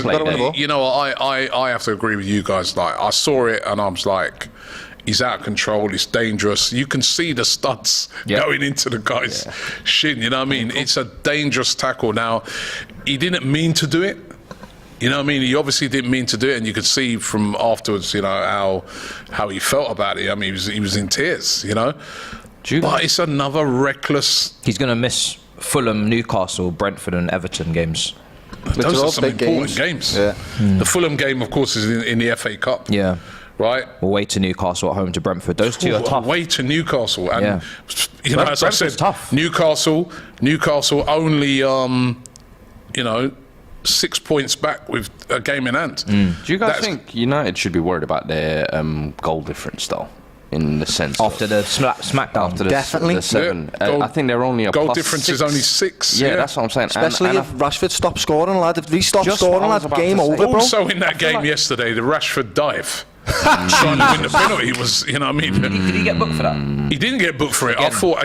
You know, I have to agree with you guys. Like I saw it and I was like, he's out of control. It's dangerous. You can see the studs going into the guy's shin. You know what I mean? It's a dangerous tackle. Now, he didn't mean to do it. You know what I mean? He obviously didn't mean to do it, and you could see from afterwards, how he felt about it. I mean, he was in tears. But it's another reckless. He's going to miss Fulham, Newcastle, Brentford, and Everton games. Those are some important games. Yeah. The Fulham game, of course, is in the FA Cup. Yeah. Right, away to Newcastle, at home to Brentford. Those two are tough. Away to Newcastle, and as I said, tough. Newcastle only 6 points back with a game in hand. Do you guys think United should be worried about their goal difference though? In the sense after the smackdown, after definitely the 7, I think they're only a goal plus difference 6. is only 6. Yeah, that's what I'm saying. Especially if Rashford stopped scoring, lad. If he stopped scoring, lad, game over, bro. Also in that game yesterday, the Rashford dive. Trying to win the penalty was, Did he get booked for that? He didn't get booked for it. I thought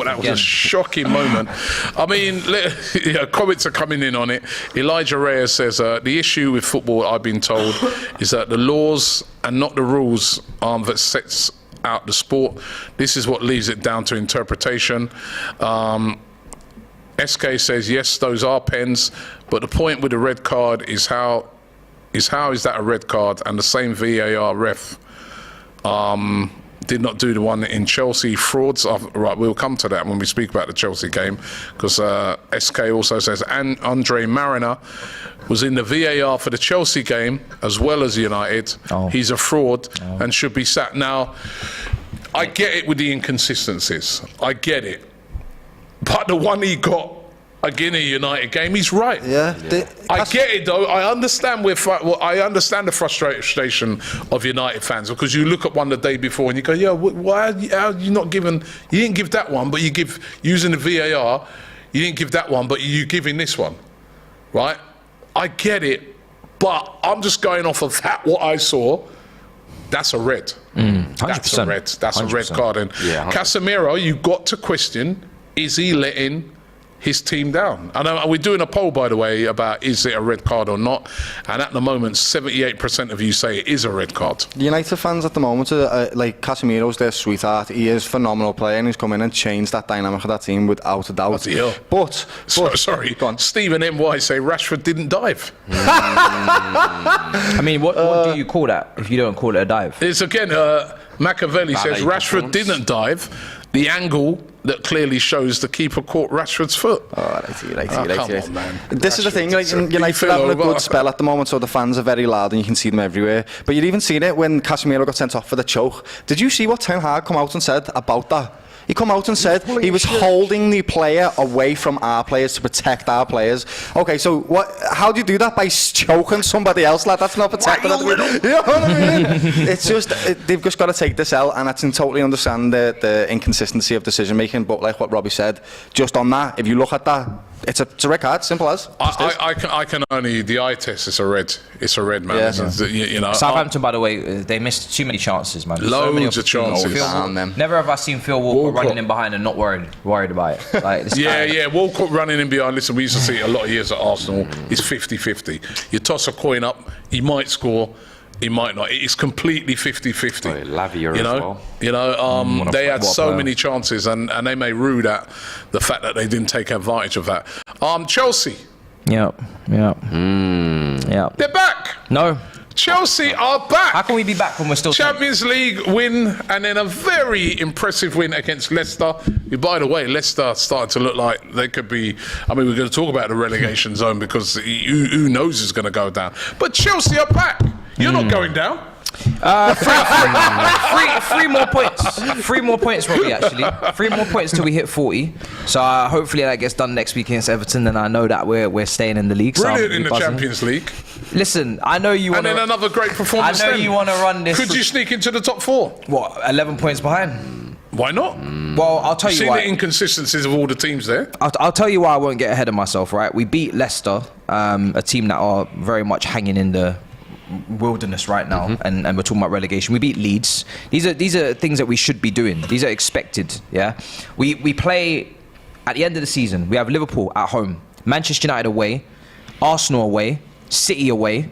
that was a shocking moment. I mean, comments are coming in on it. Elijah Reyes says, the issue with football, I've been told, is that the laws and not the rules that sets out the sport. This is what leaves it down to interpretation. SK says, yes, those are pens, but the point with the red card is how is that a red card? And the same VAR ref did not do the one in Chelsea frauds. Right, we'll come to that when we speak about the Chelsea game, because SK also says, and Andre Mariner was in the VAR for the Chelsea game as well as United. He's a fraud and should be sacked. Now, I get it with the inconsistencies. I get it. But the one he got again in a United game, he's right. Yeah. I get it though. I understand I understand the frustration of United fans, because you look at one the day before and you go, why are you not giving? You didn't give that one, but you give using the VAR. You didn't give that one, but you giving this one, right? I get it, but I'm just going off of what I saw. That's a red. 100%. That's a red. That's 100%. A red card. And 100%. Casemiro, you got to question: is he letting his team down? And we're doing a poll, by the way, about is it a red card or not, and at the moment 78% of you say it is a red card. United fans at the moment are like, Casemiro's their sweetheart. He is a phenomenal player and he's come in and changed that dynamic of that team without a doubt. But sorry, Stephen MY say Rashford didn't dive. I mean, what do you call that if you don't call it a dive? It's again, Machiavelli says Rashford didn't dive. The angle that clearly shows the keeper caught Rashford's foot. Right. Come on, man. This is the thing, like, United are having a good spell at the moment, so the fans are very loud and you can see them everywhere. But you'd even seen it when Casemiro got sent off for the choke. Did you see what Ten Hag come out and said about that? He come out and said he was holding the player away from our players to protect our players. Okay, so how do you do that? By choking somebody else, lad? That's not protecting. You know what I mean? It's just, they've just got to take this L, and I can totally understand the inconsistency of decision making. But like what Robbie said, just on that, if you look at that, it's a red card, simple as. I can only, the eye test, it's a red, man. Yeah. Southampton, by the way, they missed too many chances, man. Loads of chances. Never have I seen Phil Walcott running in behind and not worried about it. Like, this Walcott running in behind. Listen, we used to see it a lot of years at Arsenal. It's 50-50. You toss a coin up, he might score, he might not. It's completely 50-50. Lavia as well. They had so many chances, and they may rue that, the fact that they didn't take advantage of that. Chelsea. Yep. They're back. No. Chelsea are back. How can we be back when we're still Champions League win, and then a very impressive win against Leicester. By the way, Leicester started to look like they could be. I mean, we're going to talk about the relegation zone, because who knows who's going to go down. But Chelsea are back. You're not going down. Three more points. 3 more points, Robbie, actually. 3 more points till we hit 40. So hopefully that gets done next week against Everton, and I know that we're staying in the league. Brilliant so in the Champions League. Listen, I know you want And then another great performance. I know you want to run this. Could you sneak into the top 4? What, 11 points behind? Why not? Well, I'll tell you Seen why. the inconsistencies of all the teams there. I'll tell you why I won't get ahead of myself, right? We beat Leicester, a team that are very much hanging in the wilderness right now, and we're talking about relegation. We beat Leeds. These are things that we should be doing. These are expected, yeah? We play, at the end of the season, we have Liverpool at home, Manchester United away, Arsenal away, City away,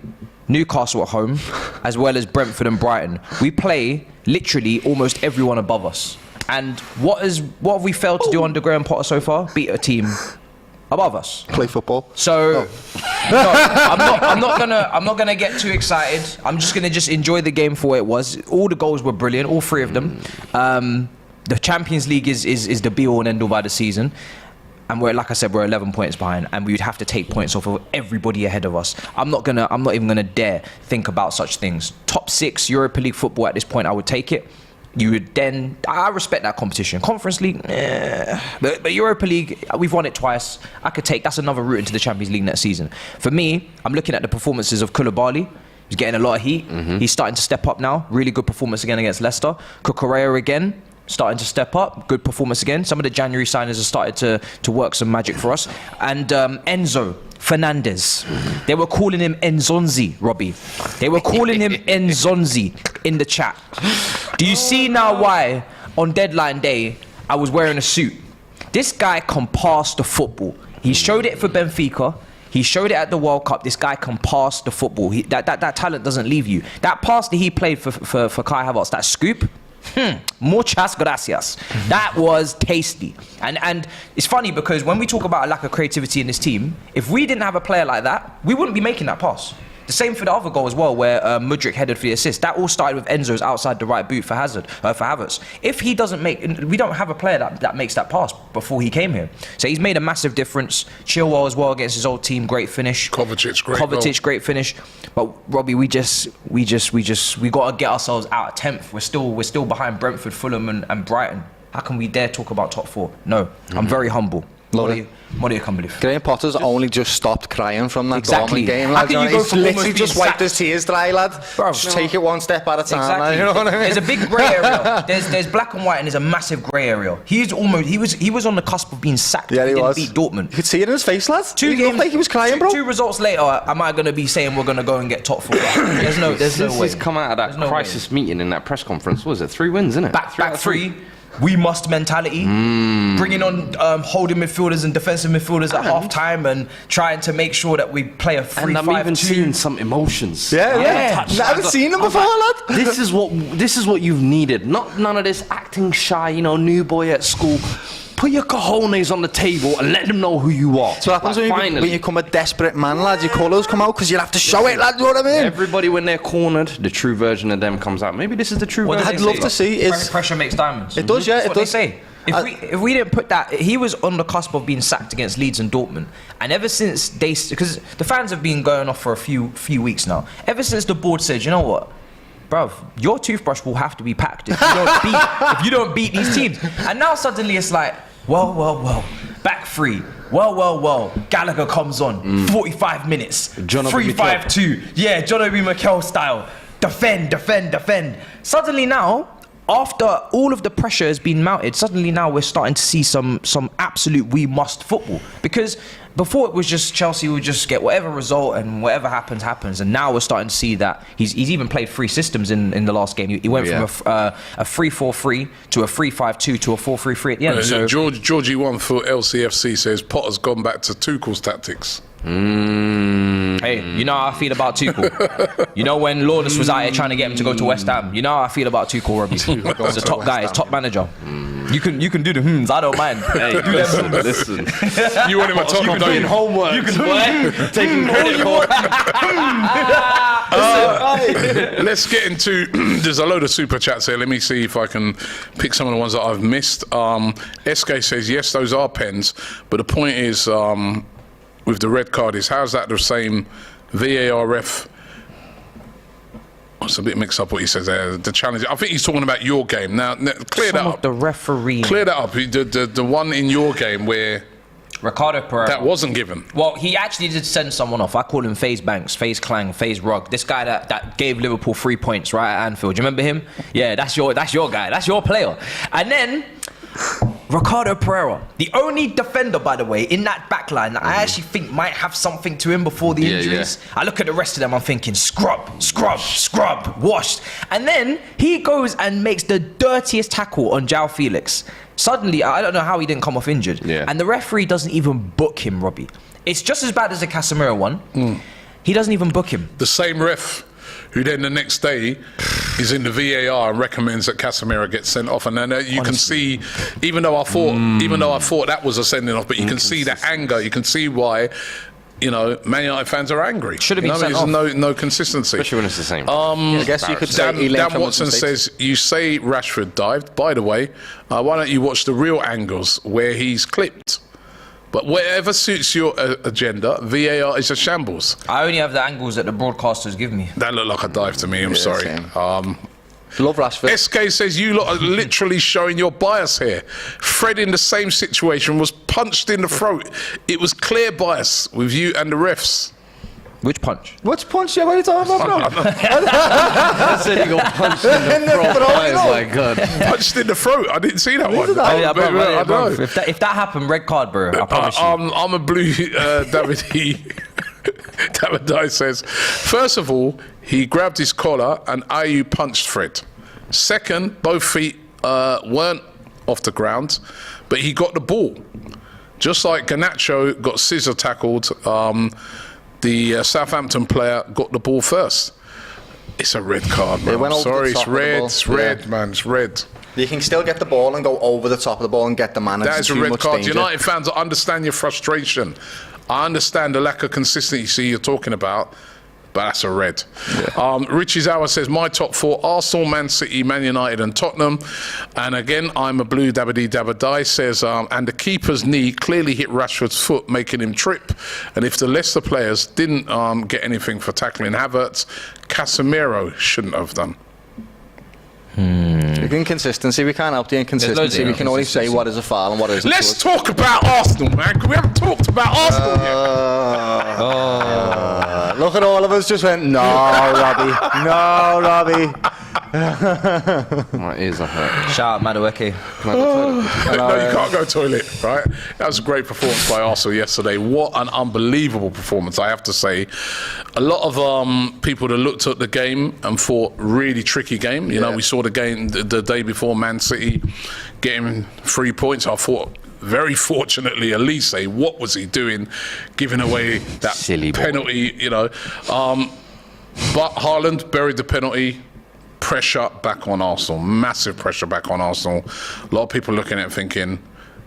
Newcastle at home, as well as Brentford and Brighton. We play literally almost everyone above us. And what have we failed to do under Graham Potter so far? Beat a team above us. Play football. So, no, I'm not gonna get too excited. I'm just gonna enjoy the game for what it was. All the goals were brilliant, all 3 of them. The Champions League is the be all and end all by the season. And like I said, we're 11 points behind, and we would have to take points off of everybody ahead of us. I'm not even gonna dare think about such things. Top 6 Europa League football at this point, I would take it. You would then, I respect that competition. Conference League, but Europa League, we've won it twice. That's another route into the Champions League next season. For me, I'm looking at the performances of Koulibaly. He's getting a lot of heat. He's starting to step up now. Really good performance again against Leicester. Cucurella again, starting to step up. Good performance again. Some of the January signings have started to work some magic for us. And Enzo Fernandez. They were calling him Enzonzi, Robbie. They were calling him Enzonzi in the chat. Do you see now why on deadline day I was wearing a suit? This guy can pass the football. He showed it for Benfica. He showed it at the World Cup. This guy can pass the football. That talent doesn't leave you. That pass that he played for Kai Havertz, that scoop, muchas gracias. That was tasty. And it's funny because when we talk about a lack of creativity in this team, if we didn't have a player like that, we wouldn't be making that pass. The same for the other goal as well, where Mudryk headed for the assist. That all started with Enzo's outside the right boot for Havertz. If he doesn't we don't have a player that makes that pass before he came here. So he's made a massive difference. Chilwell as well against his old team, great finish. Kovacic, great finish. But Robbie, we got to get ourselves out of 10th. We're still behind Brentford, Fulham, and Brighton. How can we dare talk about top 4? No, I'm very humble. What do you can't believe? Graham Potter's only just stopped crying from that Exactly. Dortmund game, How lad. can you go He's from almost literally just being wiped his tears dry, lad. Bro, just take it one step at a time. Exactly. Lad, you know what I mean? There's a big grey area. There's black and white, and there's a massive grey area. He was on the cusp of being sacked. Yeah, he was. Didn't beat Dortmund. You could see it in his face, lad. Two games, looked like he was crying, bro. 2 results later, am I going to be saying we're going to go and get top 4? There's no way. He's come out of that crisis meeting in that press conference. What was it? 3 wins, isn't it? Back 3. We must mentality, bringing on holding midfielders and defensive midfielders at half time and trying to make sure that we play a 3-5-2. And I'm even seeing some emotions. Yeah. I haven't seen them before, lad. This is what you've needed. None of this acting shy, new boy at school. Put your cojones on the table and let them know who you are. So what happens when you become a desperate man, lad? Your colours come out because you'll have to show it, lad. You know what I mean? Everybody, when they're cornered, the true version of them comes out. Maybe this is the true version. I'd love to see is pressure makes diamonds. It does, yeah. That's It what does. they say. If we didn't put that, he was on the cusp of being sacked against Leeds and Dortmund, and ever since because the fans have been going off for a few weeks now. Ever since the board said, you know what, bruv, your toothbrush will have to be packed if you don't beat these teams. And now suddenly it's like, well, back 3. Well, Gallagher comes on, 45 minutes, 3-5-2. Yeah, John Obi Mikel style. Defend. Suddenly now, after all of the pressure has been mounted, suddenly now we're starting to see some absolute we must football. Because before it was just Chelsea would just get whatever result and whatever happens, and now we're starting to see that he's even played 3 systems in the last game. He went from a 3-4-3 to a 3-5-2 to a 4-3-3 at the end. So Georgie One for LCFC says Potter's gone back to Tuchel's tactics. Hey, you know how I feel about Tuchel. You know when Lawless was out here trying to get him to go to West Ham. You know how I feel about Tuchel, Robbie. He's a top guy, he's top manager. You can do the hms, I don't mind. Hey, listen. You want him a top, don't you? Homework. You can taking credit for. Let's get into. There's a load of super chats here. Let me see if I can pick some of the ones that I've missed. SK says yes, those are pens, but the point is. With the red card is how's that the same VAR ref It's a bit mixed up what he says there. The challenge. I think he's talking about your game. Now clear that up. The referee. Clear that up. The one in your game where Ricardo Pereira. that wasn't given. Well, he actually did send someone off. I call him FaZe Banks, FaZe Clang, FaZe Rugg. This guy that gave Liverpool 3 points right at Anfield. Do you remember him? Yeah, that's your guy. That's your player. And then Ricardo Pereira, the only defender, by the way, in that back line that I actually think might have something to him before the injuries. I look at the rest of them, I'm thinking, scrub, washed. And then he goes and makes the dirtiest tackle on João Felix. Suddenly, I don't know how he didn't come off injured. Yeah. And the referee doesn't even book him, Robbie. It's just as bad as the Casemiro one. He doesn't even book him. The same ref who then the next day is in the VAR and recommends that Casemiro gets sent off. And then you can see, even though I thought that was a sending off, but you can see the anger. You can see why, Man United fans are angry. Should have been sent off. There's no consistency. Especially when it's the same. I guess you could say Dan Watson says, you say Rashford dived. By the way, why don't you watch the real angles where he's clipped? But whatever suits your agenda, VAR is a shambles. I only have the angles that the broadcasters give me. That looked like a dive to me, I'm sorry. Love Rashford. SK says you lot are literally showing your bias here. Fred in the same situation was punched in the throat. It was clear bias with you and the refs. Which punch? Which punch? Yeah, what are you talking about, bro? I said he got punched in the throat. Oh my God. Punched in the throat. I didn't see that one. I don't know. If that happened, red card, bro. I promise you. I'm a blue David Dye says, first of all, he grabbed his collar and Ayew punched Fred. Second, both feet weren't off the ground, but he got the ball. Just like Garnacho got scissor tackled, the Southampton player got the ball first. It's a red card, man. Sorry, it's red, man. It's red. You can still get the ball and go over the top of the ball and get the man. That is a red card. Danger. United fans, I understand your frustration. I understand the lack of consistency you're talking about, but that's a red. Yeah. Richie's Hour says, my top four, Arsenal, Man City, Man United and Tottenham. And again, I'm a blue dabba-dee-dabba-die, says, and the keeper's knee clearly hit Rashford's foot, making him trip. And if the Leicester players didn't get anything for tackling Havertz, Casemiro shouldn't have done. Inconsistency, we can't help the inconsistency. We can only say what is a foul and what isn't. Let's talk about Arsenal, man. We haven't talked about Arsenal yet. Look at all of us just went, no, Robbie. No, Robbie. My ears are hurt. Shout out Madueke. No, you can't go toilet, right? That was a great performance by Arsenal yesterday. What an unbelievable performance, I have to say. A lot of people that looked at the game and thought, really tricky game. You know, we saw the game the day before, Man City getting 3 points. I thought, very fortunately, Elise, what was he doing, giving away that silly penalty, But Haaland buried the penalty. Pressure back on Arsenal, massive pressure back on Arsenal. A lot of people looking at it thinking,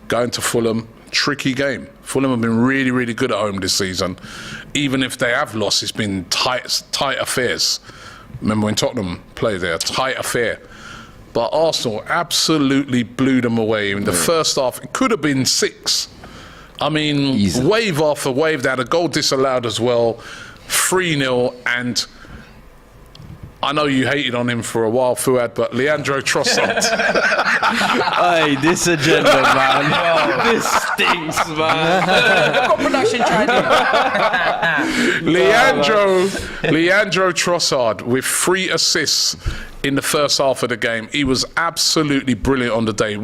going to Fulham, tricky game. Fulham have been really, really good at home this season. Even if they have lost, it's been tight affairs. Remember when Tottenham played there, tight affair. But Arsenal absolutely blew them away in the first half. It could have been 6. I mean, easy. Wave after wave. They had a goal disallowed as well. 3-0, and I know you hated on him for a while, Fuad, but Leandro Trossard. Hey, this agenda, man. This stinks, man. I've got production trying Leandro Trossard with 3 assists in the first half of the game. He was absolutely brilliant on the day.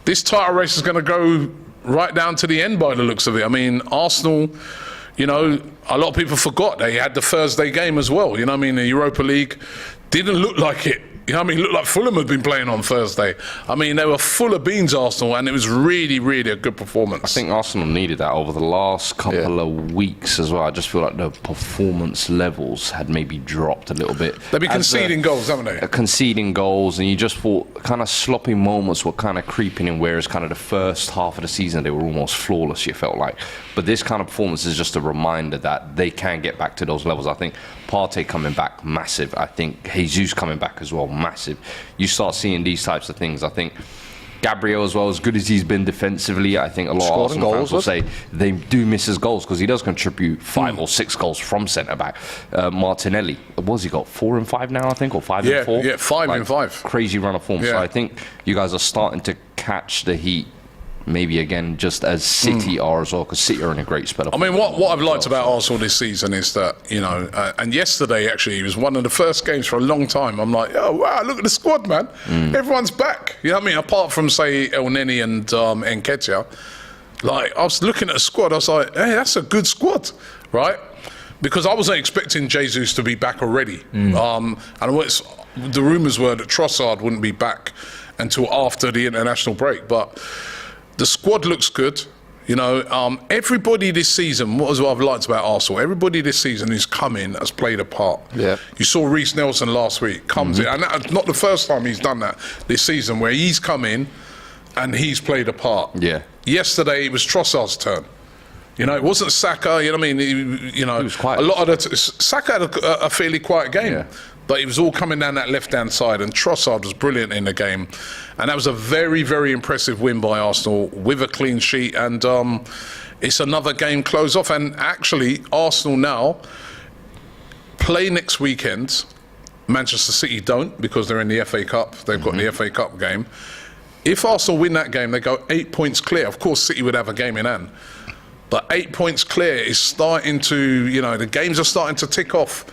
This title race is going to go right down to the end by the looks of it. I mean, Arsenal, a lot of people forgot they had the Thursday game as well. The Europa League didn't look like it. It looked like Fulham had been playing on Thursday. They were full of beans, Arsenal, and it was really, really a good performance. I think Arsenal needed that over the last couple of weeks as well. I just feel like the performance levels had maybe dropped a little bit. They've been conceding goals, haven't they? Conceding goals, and you just thought kind of sloppy moments were kind of creeping in, whereas kind of the first half of the season they were almost flawless, you felt like. But this kind of performance is just a reminder that they can get back to those levels. I think Partey coming back, massive. I think Jesus coming back as well, massive. You start seeing these types of things. I think Gabriel as well, as good as he's been defensively, I think a lot of Arsenal fans will say they do miss his goals because he does contribute 5 or 6 goals from centre-back. Martinelli, what's he got, 4 and 5 now, I think, or 5 and 4? Yeah, 5 and 5. Crazy run of form. Yeah. So I think you guys are starting to catch the heat, maybe again, just as City are as well, because City are in a great spell of I mean, form what I've liked as well, about Arsenal this season is that, you know, and yesterday actually was one of the first games for a long time. I'm like, oh wow, look at the squad, man. Everyone's back. You know what I mean? Apart from, say, El Neni and Nketiah, like, I was looking at the squad, I was like, hey, that's a good squad, right? Because I wasn't expecting Jesus to be back already. And the rumours were that Trossard wouldn't be back until after the international break, but the squad looks good. You know, everybody this season, what I've liked about Arsenal, everybody this season who's come in has played a part. Yeah. You saw Reece Nelson last week, comes in, and that's not the first time he's done that this season, where he's come in and he's played a part. Yeah. Yesterday, it was Trossard's turn. You know, it wasn't Saka, you know what I mean? He was quiet. A lot of Saka had a fairly quiet game. Yeah. But it was all coming down that left-hand side, and Trossard was brilliant in the game. And that was a very, very impressive win by Arsenal with a clean sheet. And it's another game close off. And actually, Arsenal now play next weekend. Manchester City don't, because they're in the FA Cup. They've got the FA Cup game. If Arsenal win that game, they go 8 points clear. Of course, City would have a game in hand. But 8 points clear is starting to, you know, the games are starting to tick off.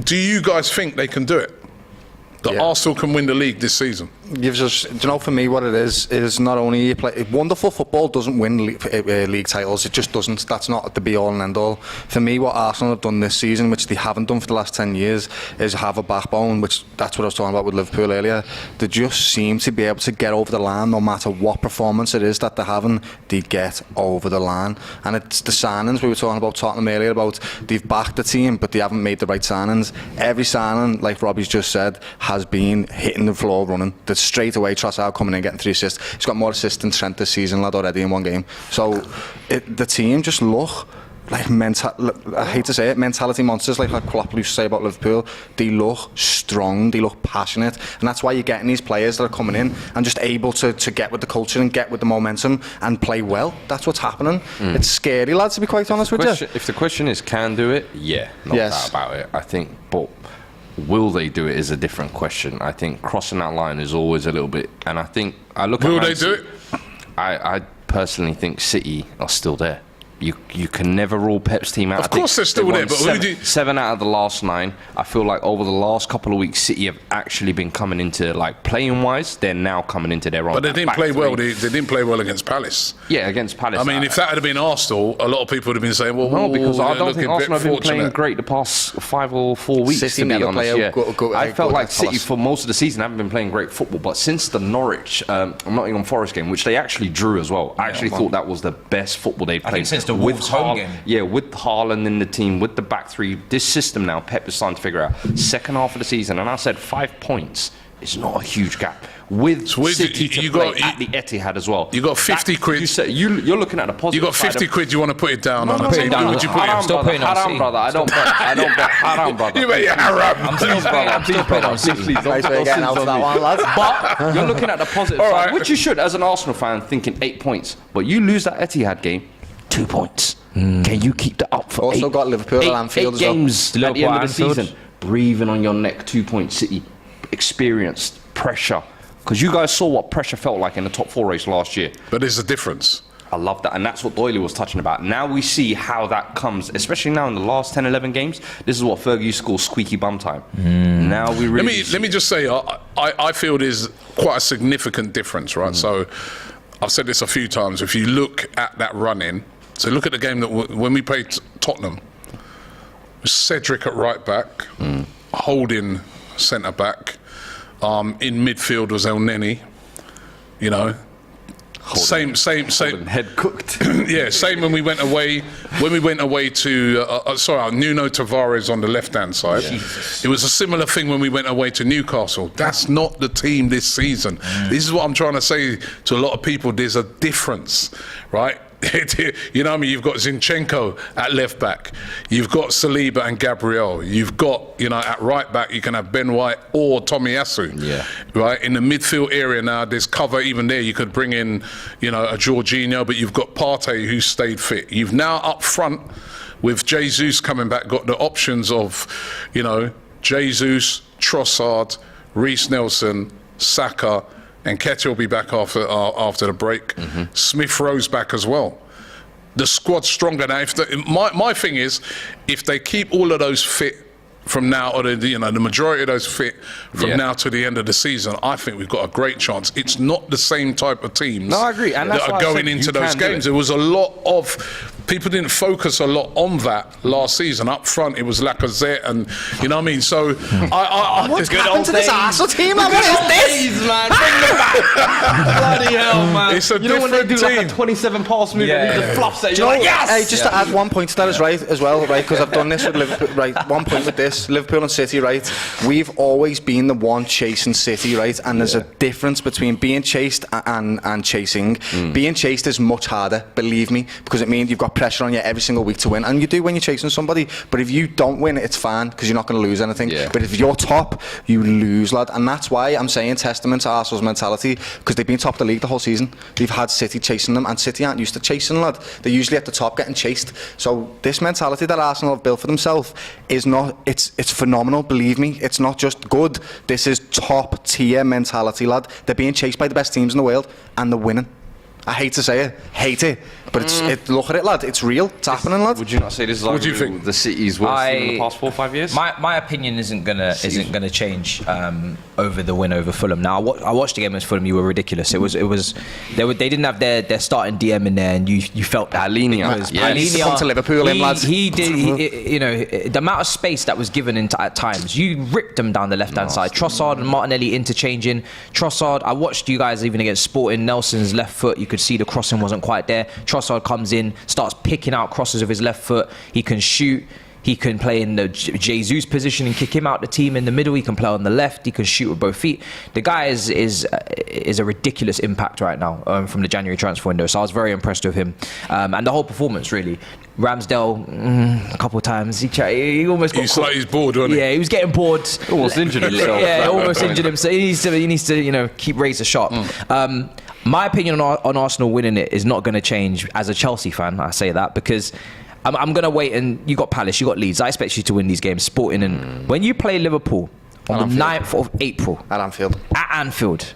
Do you guys think they can do it? That Arsenal can win the league this season? Gives us, do you know, for me, what it is not only you play wonderful football doesn't win league titles. It just doesn't. That's not the be all and end all. For me, what Arsenal have done this season, which they haven't done for the last 10 years, is have a backbone. Which that's what I was talking about with Liverpool earlier. They just seem to be able to get over the line, no matter what performance it is that they're having. They get over the line, and it's the signings we were talking about Tottenham earlier about. They've backed the team, but they haven't made the right signings. Every signing, like Robbie's just said, has been hitting the floor running. Straight away, Trossard coming in getting 3 assists. He's got more assists than Trent this season, lad, already in one game. So the team just look like I hate to say it, mentality monsters, like Klopp used to say about Liverpool. They look strong, they look passionate, and that's why you're getting these players that are coming in and just able to get with the culture and get with the momentum and play well. That's what's happening. It's scary, lads, to be quite honest with you. If the question is, can do it? Yeah, no doubt about it. I think, but will they do it is a different question. I think crossing that line is always a little bit, and I think I look at will they do it? I personally think City are still there. You can never rule Pep's team out. Of course they're still there, but who do you... 7 out of the last 9. I feel like over the last couple of weeks, City have actually been coming into, like, playing wise, they're now coming into their own. But they didn't play well. They didn't play well against Palace. Yeah, against Palace. I mean, if that had been Arsenal, a lot of people would have been saying, well, no, because I don't think Arsenal have been fortunate. playing great the past 5 or 4 weeks, City to be never honest. play I felt like City Palace. for most of the season haven't been playing great football, but since the Norwich Nottingham Forest game, which they actually drew as well, I actually thought that was the best football they've played. I think since the Wolves home game. Yeah, with Haaland in the team, with the back three, this system now, Pep is starting to figure out. Second half of the season, and I said 5 points is not a huge gap. With City to play at the Etihad as well. You got 50 quid. You're looking at the positive. You got 50 quid. You want to put it down on the put it team? down. Who would you put I'm in? still putting on Haram, City. brother. I don't bet. Haram, brother. You bet your haram. I'm still putting on City. Nice way of getting out of that one, lads. But you're looking at the positive All side, right. which you should as an Arsenal fan, thinking 8 points. But you lose that Etihad game, 2 points. Can you keep that up for Also got Liverpool at Anfield eight as well. games at the end of the Anfield. season? Breathing on your neck, 2 point City. Experienced pressure. Because you guys saw what pressure felt like in the top 4 race last year. But there's a difference. I love that, and that's what Doyley was touching about. Now we see how that comes, especially now in the last 10, 11 games. This is what Fergie used to call squeaky bum time. Now we really... Let me just say, I feel there's quite a significant difference, right? So I've said this a few times. If you look at that run-in, so look at the game that when we played Tottenham, Cedric at right back, Holding centre back, in midfield was El Neni, you know. Same. Head cooked. Yeah, same when we went away. When we went away to Nuno Tavares on the left-hand side. It was a similar thing when we went away to Newcastle. That's not the team this season. This is what I'm trying to say to a lot of people. There's a difference, right? You know what I mean? You've got Zinchenko at left back. You've got Saliba and Gabriel. You've got, at right back, you can have Ben White or Tomiyasu. Yeah. Right? In the midfield area now, there's cover even there. You could bring in, a Jorginho, but you've got Partey who stayed fit. You've now up front with Jesus coming back, got the options of, Jesus, Trossard, Reece Nelson, Saka, and Ketia will be back after the break. Smith Rowe's back as well. The squad's stronger now. My thing is, if they keep all of those fit from now, or the majority of those fit from now to the end of the season, I think we've got a great chance. It's not the same type of teams. No, I agree. And that's that are going into those games. There was a lot of people didn't focus a lot on that last season. Up front, it was Lacazette, and you know what I mean. So, What's happened to this Arsenal team? What is this, man? Bring them back. Bloody hell, man. It's a you know when they do different like a 27 pass move and he just fluffs it? Do you know, yes! Hey, just to add one point to that as well, right? Because I've done this with Liverpool. Right, one point with this, Liverpool and City, right? We've always been the one chasing City, right? And there's a difference between being chased and chasing. Being chased is much harder, believe me, because it means you've got pressure on you every single week to win, and you do when you're chasing somebody. But if you don't win, it's fine because you're not going to lose anything. But if you're top, you lose, lad. And that's why I'm saying testament to Arsenal's mentality, because they've been top of the league the whole season. They've had City chasing them, and City aren't used to chasing, lad. They're usually at the top getting chased. So this mentality that Arsenal have built for themselves is not, it's phenomenal, believe me. It's not just good. This is top tier mentality, lad. They're being chased by the best teams in the world, and they're winning. I hate to say it, but look at it, lad. It's real. It's happening, lad. Would you not say this is like do you think? the City's worst team in the past 4 or 5 years? My opinion isn't gonna change over the win over Fulham. Now I watched the game against Fulham. You were ridiculous. It was they didn't have their starting DM in there, and you felt that. Alenia come to Liverpool, lads. He did. The amount of space that was given at times, you ripped them down the left hand side. Trossard and Martinelli interchanging. Trossard, I watched you guys even against Sporting. Nelson's left foot, you could see the crossing wasn't quite there. Trossard comes in, starts picking out crosses with his left foot. He can shoot. He can play in the Jesus position and kick him out the team in the middle. He can play on the left. He can shoot with both feet. The guy is a ridiculous impact right now from the January transfer window. So I was very impressed with him and the whole performance, really. Ramsdale, a couple of times, he almost got He's like he's bored, wasn't he? Yeah, he was getting bored. Almost injured himself. Yeah, almost injured himself. He needs to keep razor sharp. My opinion on Arsenal winning it is not going to change. As a Chelsea fan, I say that because I'm going to wait, and you got Palace, you got Leeds. I expect you to win these games. Sporting, and when you play Liverpool on the 9th of April at Anfield,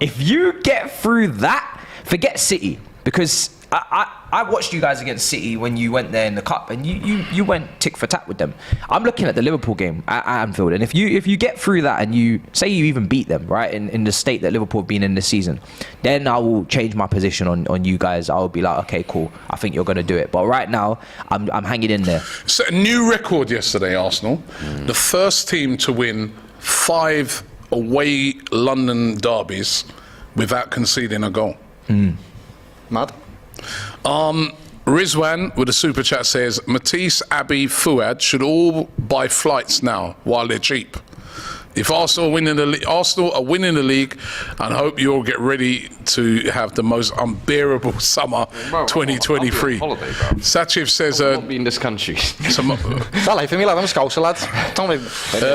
if you get through that, forget City, because I watched you guys against City when you went there in the cup, and you went tick for tack with them. I'm looking at the Liverpool game at Anfield, and if you get through that and you say you even beat them, right, in the state that Liverpool have been in this season, then I will change my position on you guys. I'll be like, okay, cool, I think you're going to do it. But right now, I'm hanging in there. Set a new record yesterday, Arsenal. The first team to win 5 away London derbies without conceding a goal. Mad. Rizwan with a super chat says Matisse, Abbey, Fuad should all buy flights now while they're cheap. If Arsenal are winning the league, and hope you all get ready to have the most unbearable summer 2023. Sachiv says, I won't be in this country. It's not life for me, lad. I'm a Scouser, lad.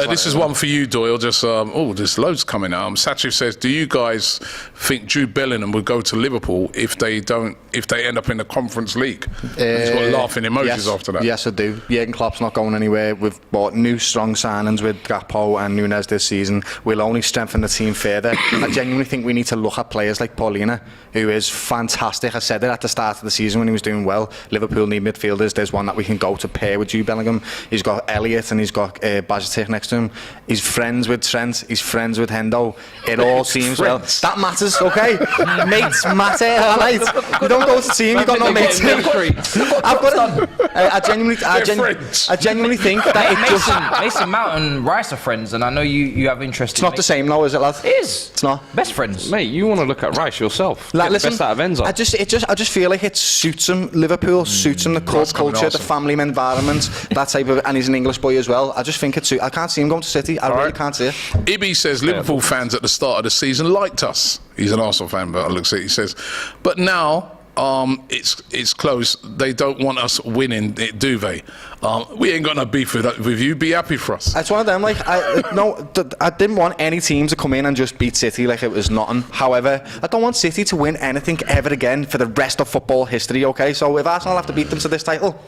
This is one for you, Doyle. Just there's loads coming out. Sachiv says, do you guys think Jude Bellingham would go to Liverpool if they end up in the Conference League? He's got laughing emojis after that. Yes, I do. Jurgen Klopp's not going anywhere. We've bought new strong signings with Gakpo and Nunez this season. We'll only strengthen the team further. I genuinely think we need to look at players like Paulina, who is fantastic. I said it at the start of the season when he was doing well. Liverpool need midfielders. There's one that we can go to pair with Jude Bellingham. He's got Elliott and he's got Bajic next to him. He's friends with Trent. He's friends with Hendo. It all seems well. That matters, okay? Mates matter, alright? You don't go to team, you got no mates. I genuinely think that it doesn't. Mason Mount and Rice are friends, and I know you have interest. It's not the same now, is it, lad? It is. It's not. Best friends. Mate, you want to look at Rice yourself. Like, Get the best out of Enzo. I just feel like it suits him. Liverpool suits him, the culture, the family environment, that type of, and he's an English boy as well. I just think it suits. I can't see him going to City. I really can't see it. Ibi says Liverpool fans at the start of the season liked us. He's an Arsenal fan, but looks at it. He says, but now it's close. They don't want us winning, do they? We ain't got no beef with you. Be happy for us. It's one of them, like, I didn't want any team to come in and just beat City like it was nothing. However, I don't want City to win anything ever again for the rest of football history, okay? So if Arsenal have to beat them to this title,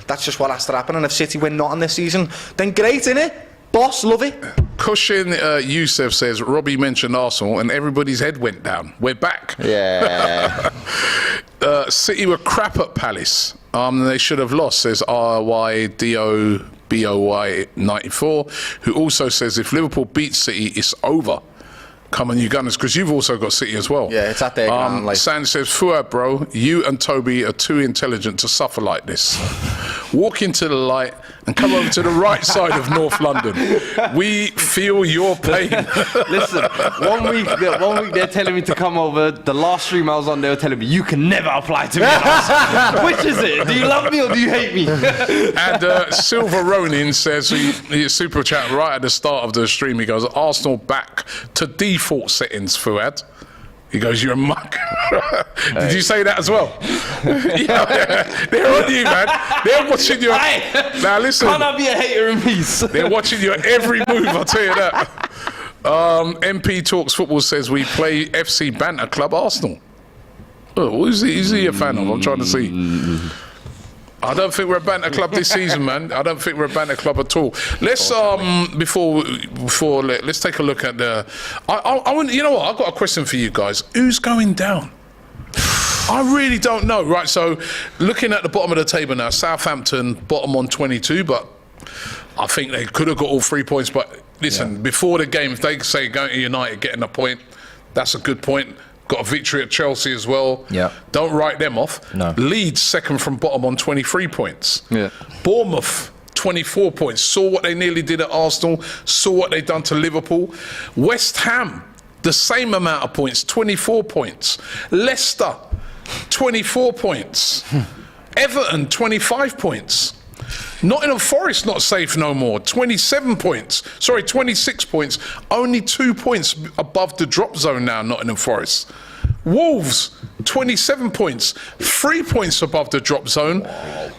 that's just what has to happen. And if City win nothing this season, then great, innit? Boss, love it. Cushion Youssef says, Robbie mentioned Arsenal and everybody's head went down. We're back. Yeah. City were crap at Palace. They should have lost, says RYDOBOY94, who also says if Liverpool beats City, it's over. Come on, you Gunners, because you've also got City as well. Yeah, it's at their ground. Like. Sand says, Fuad, bro, you and Toby are too intelligent to suffer like this. Walk into the light and come over to the right side of North London. We feel your pain. Listen, one week they're telling me to come over. The last 3 miles on, they were telling me, you can never apply to me. Which is it? Do you love me or do you hate me? And Silver Ronin says, he super chat right at the start of the stream, he goes, Arsenal back to default settings, Fuad. He goes, you're a muck. Did you say that as well? Yeah. They're on you, man. They're watching your... Now listen. Can't I be a hater in peace? They're watching your every move, I'll tell you that. MP Talks Football says we play FC Banter Club Arsenal. Oh, who's he a fan of? I'm trying to see. I don't think we're a banter club this season, man. I don't think we're a banter club at all. Let's let's take a look at the. I want, you know what? I've got a question for you guys. Who's going down? I really don't know. Right, so looking at the bottom of the table now, Southampton bottom on 22, but I think they could have got all 3 points. But listen, before the game, if they say going to United getting a point, that's a good point. Got a victory at Chelsea as well. Yeah. Don't write them off. No. Leeds second from bottom on 23 points. Yeah. Bournemouth 24 points. Saw what they nearly did at Arsenal. Saw what they done to Liverpool. West Ham the same amount of points, 24 points. Leicester 24 points. Everton 25 points. Nottingham Forest not safe no more. 26 points. Only 2 points above the drop zone now, Nottingham Forest. Wolves, 27 points. 3 points above the drop zone.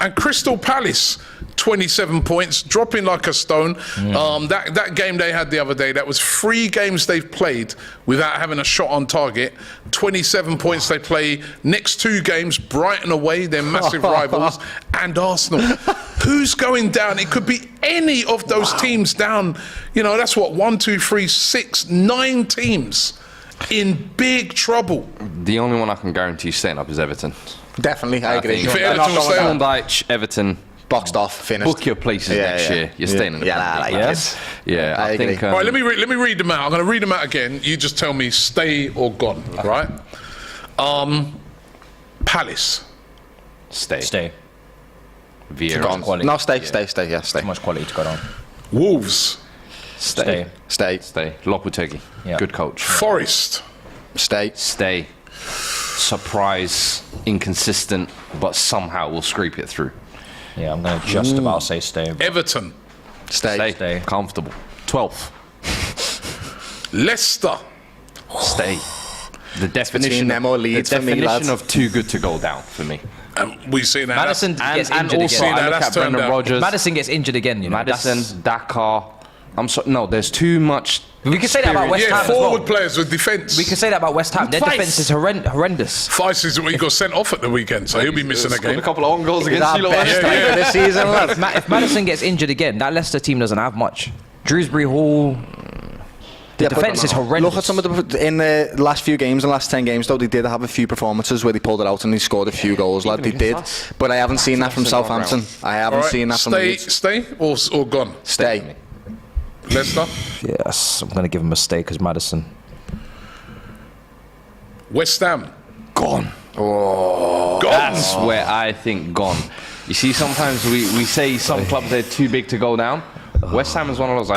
And Crystal Palace, 27 points, dropping like a stone. That game they had the other day, that was 3 games they've played without having a shot on target. 27 points they play. Next 2 games, Brighton away, their massive rivals, and Arsenal. Who's going down? It could be any of those teams down. You know, that's what, 1, 2, 3, 6, 9 teams in big trouble. The only one I can guarantee staying up is Everton. Definitely, I agree. If Everton will stay on. Dyche, Everton. Boxed off, finished. Book your places next year. You're staying in the Premier League. Yeah, I think. All right, let me read them out. I'm going to read them out again. You just tell me stay or gone, right? Palace. Stay. Vieira. No, stay. Yeah, stay. Too much quality to go down. Wolves. Stay. Lopetegui. Yeah. Good coach. Forest. Stay. Surprise, inconsistent, but somehow we'll scrape it through. Yeah, I'm going to just about say stay. Everton. Stay. Comfortable. 12th. Leicester. Stay. The definition of too good to go down for me. We've seen that. Madison gets injured also, again. I look at Brendan Rodgers. Madison gets injured again, you know. Madison, Dakar. No, there's too much. We can say that about West Ham as well. Forward players with defence. We can say that about West Ham. Their defence is horrendous. Feist is he got sent off at the weekend, so he'll be missing a game. A couple of own goals against you. This season, If Madison gets injured again, that Leicester team doesn't have much. Dewsbury Hall. The defence is horrendous. Look at some of in the last few games, in the last 10 games, though, they did have a few performances where they pulled it out and they scored a few goals. Like they did, but I haven't seen that from Southampton. I haven't seen that from Leeds. Stay or gone? Stay. Leicester? Yes, I'm going to give him a stay because Madison. West Ham? Gone. Gone. That's where I think gone. You see, sometimes we say some clubs they're too big to go down. West Ham is one of those.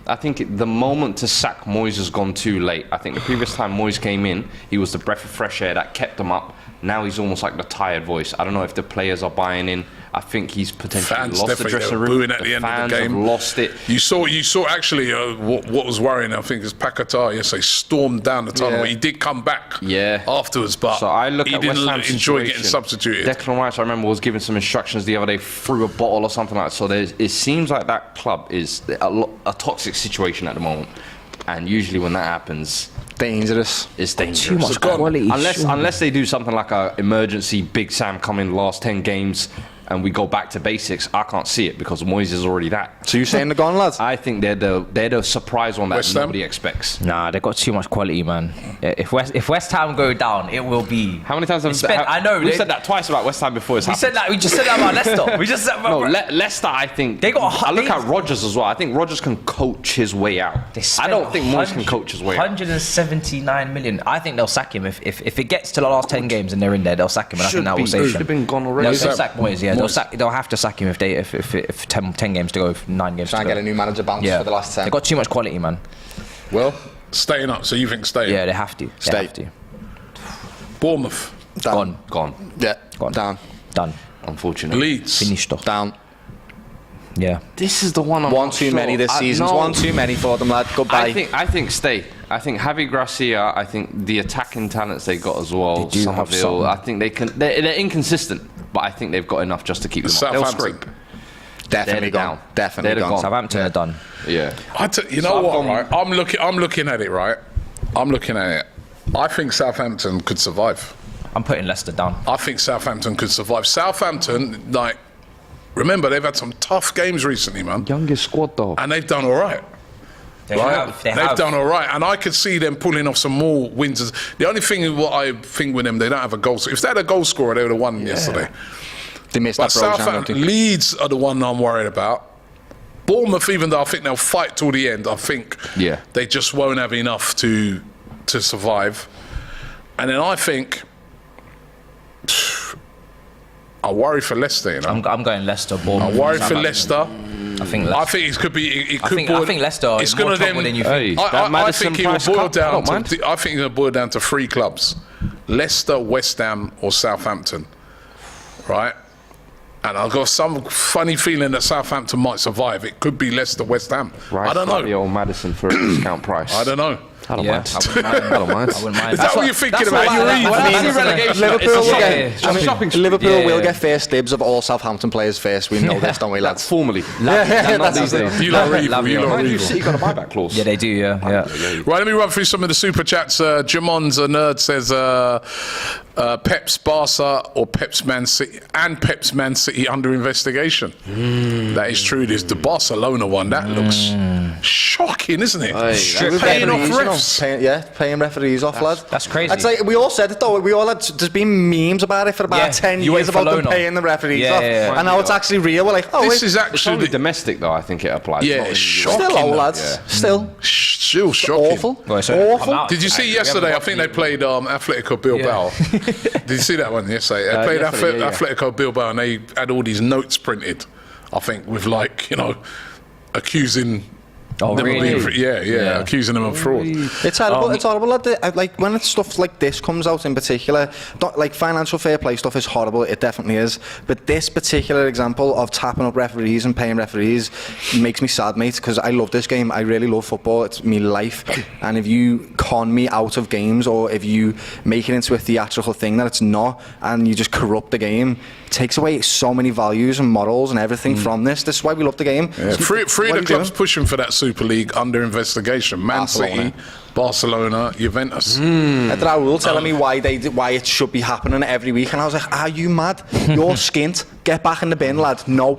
I think the moment to sack Moyes has gone too late. I think the previous time Moyes came in, he was the breath of fresh air that kept them up. Now he's almost like the tired voice. I don't know if the players are buying in. I think he's potentially Fans lost the definitely dressing were room. booing at the end of the fans game. have lost it. You saw actually what was worrying. I think is Paquetá yesterday stormed down the tunnel. Yeah. He did come back Yeah. afterwards, but So I look he at West didn't Ham's enjoy situation. getting substituted. Declan Rice, I remember, was giving some instructions the other day through a bottle or something like that. So it seems like that club is a toxic situation at the moment. And usually when that happens, Dangerous. it's dangerous. Too much quality. Unless they do something like a emergency Big Sam come in last 10 games and we go back to basics, I can't see it because Moyes is already that. So you're saying they're gone, lads? I think they're the surprise one that West Ham? nobody expects. Nah, they got too much quality, man. Yeah, if West Ham go down, it will be. How many times have I know we they- said that twice about West Ham before it's We happened? said that. We just said that about Leicester. We just said No, Leicester, I think. They got I look they- at Rodgers as well. I think Rodgers can coach his way out. I don't think Moyes can coach his way out. 179 million. I think they'll sack him if it gets to the last 10 games and they're in there. They'll sack him, and I think that will save Should have them. been gone already. They'll sack Moyes. Yeah, Moyes. they'll have to sack him if 10 games to go, 9 games Try to and go. get a new manager bounce Yeah, for the last 10. they got too much quality, man. Well, staying up. So you think staying? Yeah, they have to. They Stay. have to. Bournemouth, Down. Gone. Yeah, Gone. down. Done. Unfortunately. Leeds. Finished off. Down. Yeah. This is the one I'm One not too sure. many this season. No. One too many for them, lad. Goodbye. I think stay. I think Javi Gracia. I think the attacking talents they got as well. They do have Somerville. something. I think they can. They're inconsistent, but I think they've got enough just to keep them up. They'll Southampton. scrape. Definitely They're gone. down. Definitely They're gone. gone. Southampton are done. Yeah. You know So I've what? gone- Right? I'm looking at it. Right. I'm looking at it. I think Southampton could survive. I'm putting Leicester down. I think Southampton could survive. Southampton, like, remember they've had some tough games recently, man, Youngest squad though. and they've done all right. They Right? have. They They've have. done all right, and I could see them pulling off some more wins. The only thing what I think with them, they don't have a goal. If they had a goal scorer, they would have won yesterday. They missed But that Brojan, don't Southampton, they? Leeds are the one I'm worried about. Bournemouth, even though I think they'll fight till the end, I think Yeah. they just won't have enough to survive. And then I think I worry for Leicester. You know, I'm going Leicester. Bournemouth. I worry for Southampton. Leicester. I think I Leicester. think it could be. It I could think, boil, I think Leicester it's is more gonna trouble then- than you Hey, think. that I Madison think it will Price boil Cup, I down don't to. mind. I think it'll boil down to 3 clubs: Leicester, West Ham, or Southampton. Right. And I've got some funny feeling that Southampton might survive. It could be Leicester, West Ham. Rice, I don't know. Rabiot, or Madison for a discount price. I don't know. I don't Yeah, mind. I wouldn't mind. I don't mind. I wouldn't mind. Is that what you're thinking about? what I- You're what I- even- I- relegation. Liverpool It's a will shopping- get, it's a shopping street. Liverpool Yeah, will yeah. get first dibs of all Southampton players first. We know this, don't we, lads? Formally. Yeah, Not that's these days. You lot are evil. Love You you. lot are Mind you, evil. City got a buyback clause. Yeah, they do. Yeah. Right, let me run through some of the super chats. Jamon's a nerd says Pep's Barca or Pep's Man City and Pep's Man City under investigation. That is true. There's the Barcelona one. That looks shocking, isn't it? Hey, Paying off Referees, you know, refs. paying referees off, lad. That's crazy. It's like we all said it though. We all had. There's been memes about it for about Yeah, 10 you years wait for about them loan on. paying the referees Yeah, off, yeah. and now it's actually real. We're like, oh, This wait, is It's only actually domestic though. I think it applies. Yeah, not in it's the US. shocking. still low, though. lads. Still still shocking. awful. Well, so Awful. I'm out. Did you see yesterday? I think they played Atletico Bilbao. Did you see that one yesterday? They played yesterday, yeah. Atletico Bilbao, and they had all these notes printed. I think with like accusing. Oh, them of really? being yeah, accusing them of fraud. It's horrible. It's horrible. Lad. Like when stuff like this comes out in particular, like financial fair play stuff is horrible. It definitely is. But this particular example of tapping up referees and paying referees makes me sad, mate. Because I love this game. I really love football. It's me life. And if you con me out of games, or if you make it into a theatrical thing that it's not, and you just corrupt the game, it takes away so many values and morals and everything from this. This is why we love the game. Yeah. Three What of are the you clubs doing? pushing for that Super League under investigation: Man Barcelona. City, Barcelona, Juventus. Raul telling me why it should be happening every week, and I was like, "Are you mad? You're skint. Get back in the bin, lad." No.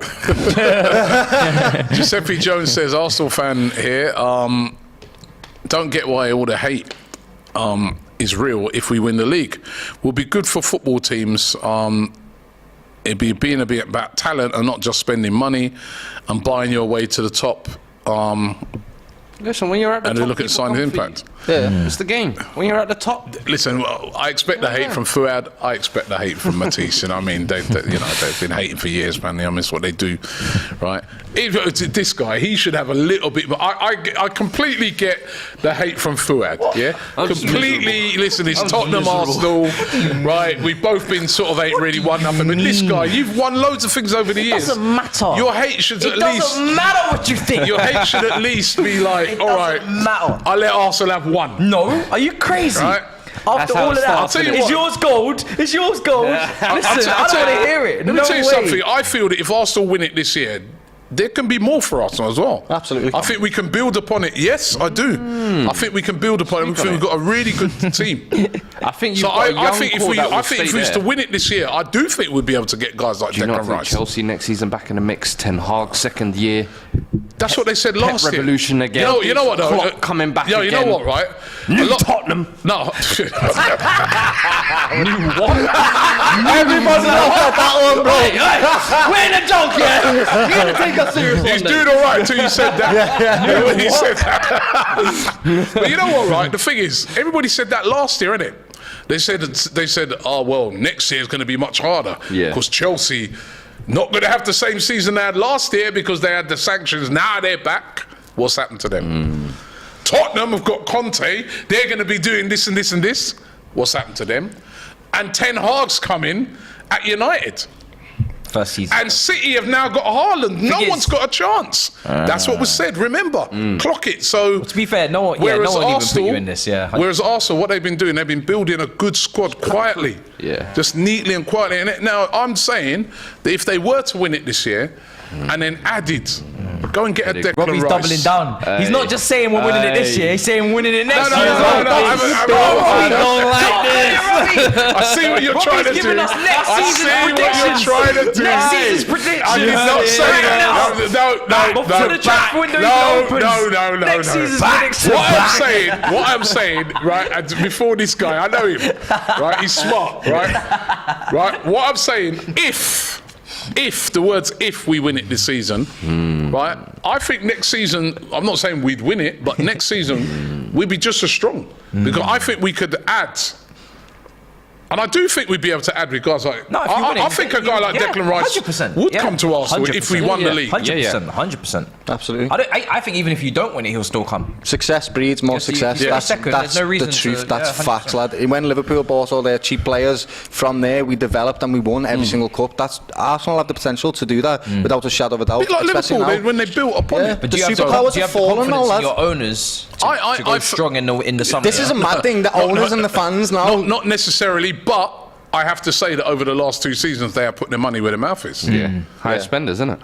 Giuseppe Jones says, Arsenal fan here. Don't get why all the hate is real. If we win the league, will be good for football teams. It'd be being a bit about talent and not just spending money and buying your way to the top. Listen, when you're at the And top, look at people Signed come for you. Impact. Yeah. It's the game. When you're at the top. Listen, well, I expect the hate from Fuad. I expect the hate from Matisse. You know what I mean? They've been hating for years, man. I mean, it's what they do, right? This guy, he should have a little bit. But I completely get the hate from Fuad. What? Yeah, completely. Listen, it's Tottenham, Arsenal, right? We've both been sort of 8-1 nothing. But this guy, you've won loads of things over the years. It doesn't matter. Your hate should at least. It doesn't matter what you think. Your hate should at least be like, all right, matter. I'll let Arsenal have one. No, are you crazy? Right? After all of that, I'll tell you is yours gold? Is yours gold? Listen, I don't want to hear it. Let me tell you something. I feel that if Arsenal win it this year, there can be more for Arsenal as well. Absolutely. I think we can build upon it. Yes, I do. I think we can build upon it. I think we've got a really good team. I think you've so got a young I think if we was to win it this year, I do think we'd be able to get guys like Declan Rice. Chelsea next season back in the mix. Ten Hag second year. That's what they said last year. Revolution again. You know what though? Klopp coming back again. You know what, right? Tottenham. No. New what? Everybody's at that one, bro. We're in a joke, yeah? You're going to take us seriously. He's doing all right until you said that. When he said that. But you know what, right? The thing is, everybody said that last year, innit? They said, oh, well, next year is going to be much harder. Yeah. Because Chelsea not going to have the same season they had last year because they had the sanctions. Now they're back. What's happened to them? Tottenham have got Conte. They're going to be doing this and this and this. What's happened to them? And Ten Hag's coming at United. First season. And City have now got Haaland. No one's got a chance. That's what was said. Remember, clock it. So to be fair, no one even put you in this. Yeah. Whereas Arsenal, what they've been doing, they've been building a good squad quietly. Yeah. Just neatly and quietly. And now I'm saying that if they were to win it this year, and then added, go and get a Declan Robbie's Rice. doubling down. He's not just saying we're winning it this year. He's saying we're winning it next year. No. I don't like this. I see what you're trying to do. Us next I see what you're trying to do. Next season's predictions. I did not say that. No. Next season's predictions. What I'm saying, right, before this guy, I know him, right, he's smart, right? What I'm saying, if the words if we win it this season, right, I think next season, I'm not saying we'd win it, but next season we'd be just as strong because I think we could add. And I do think we'd be able to add with guys like. No, I think a guy like Declan Rice 100%, would come to Arsenal if we won the league. 100%. Absolutely. I think even if you don't win it, he'll still come. Success breeds more success. That's the truth. That's facts, lad. When Liverpool bought all their cheap players, from there we developed and we won every single cup. Arsenal have the potential to do that without a shadow of a doubt. A bit like Liverpool, when they built upon it. But the do you have superpowers the have fallen now, confidence lad. in your owners to go strong in the summer? This is a mad thing. The owners and the fans now. Not necessarily, but I have to say that over the last 2 seasons, they are putting their money where their mouth is. Yeah. High spenders, isn't it?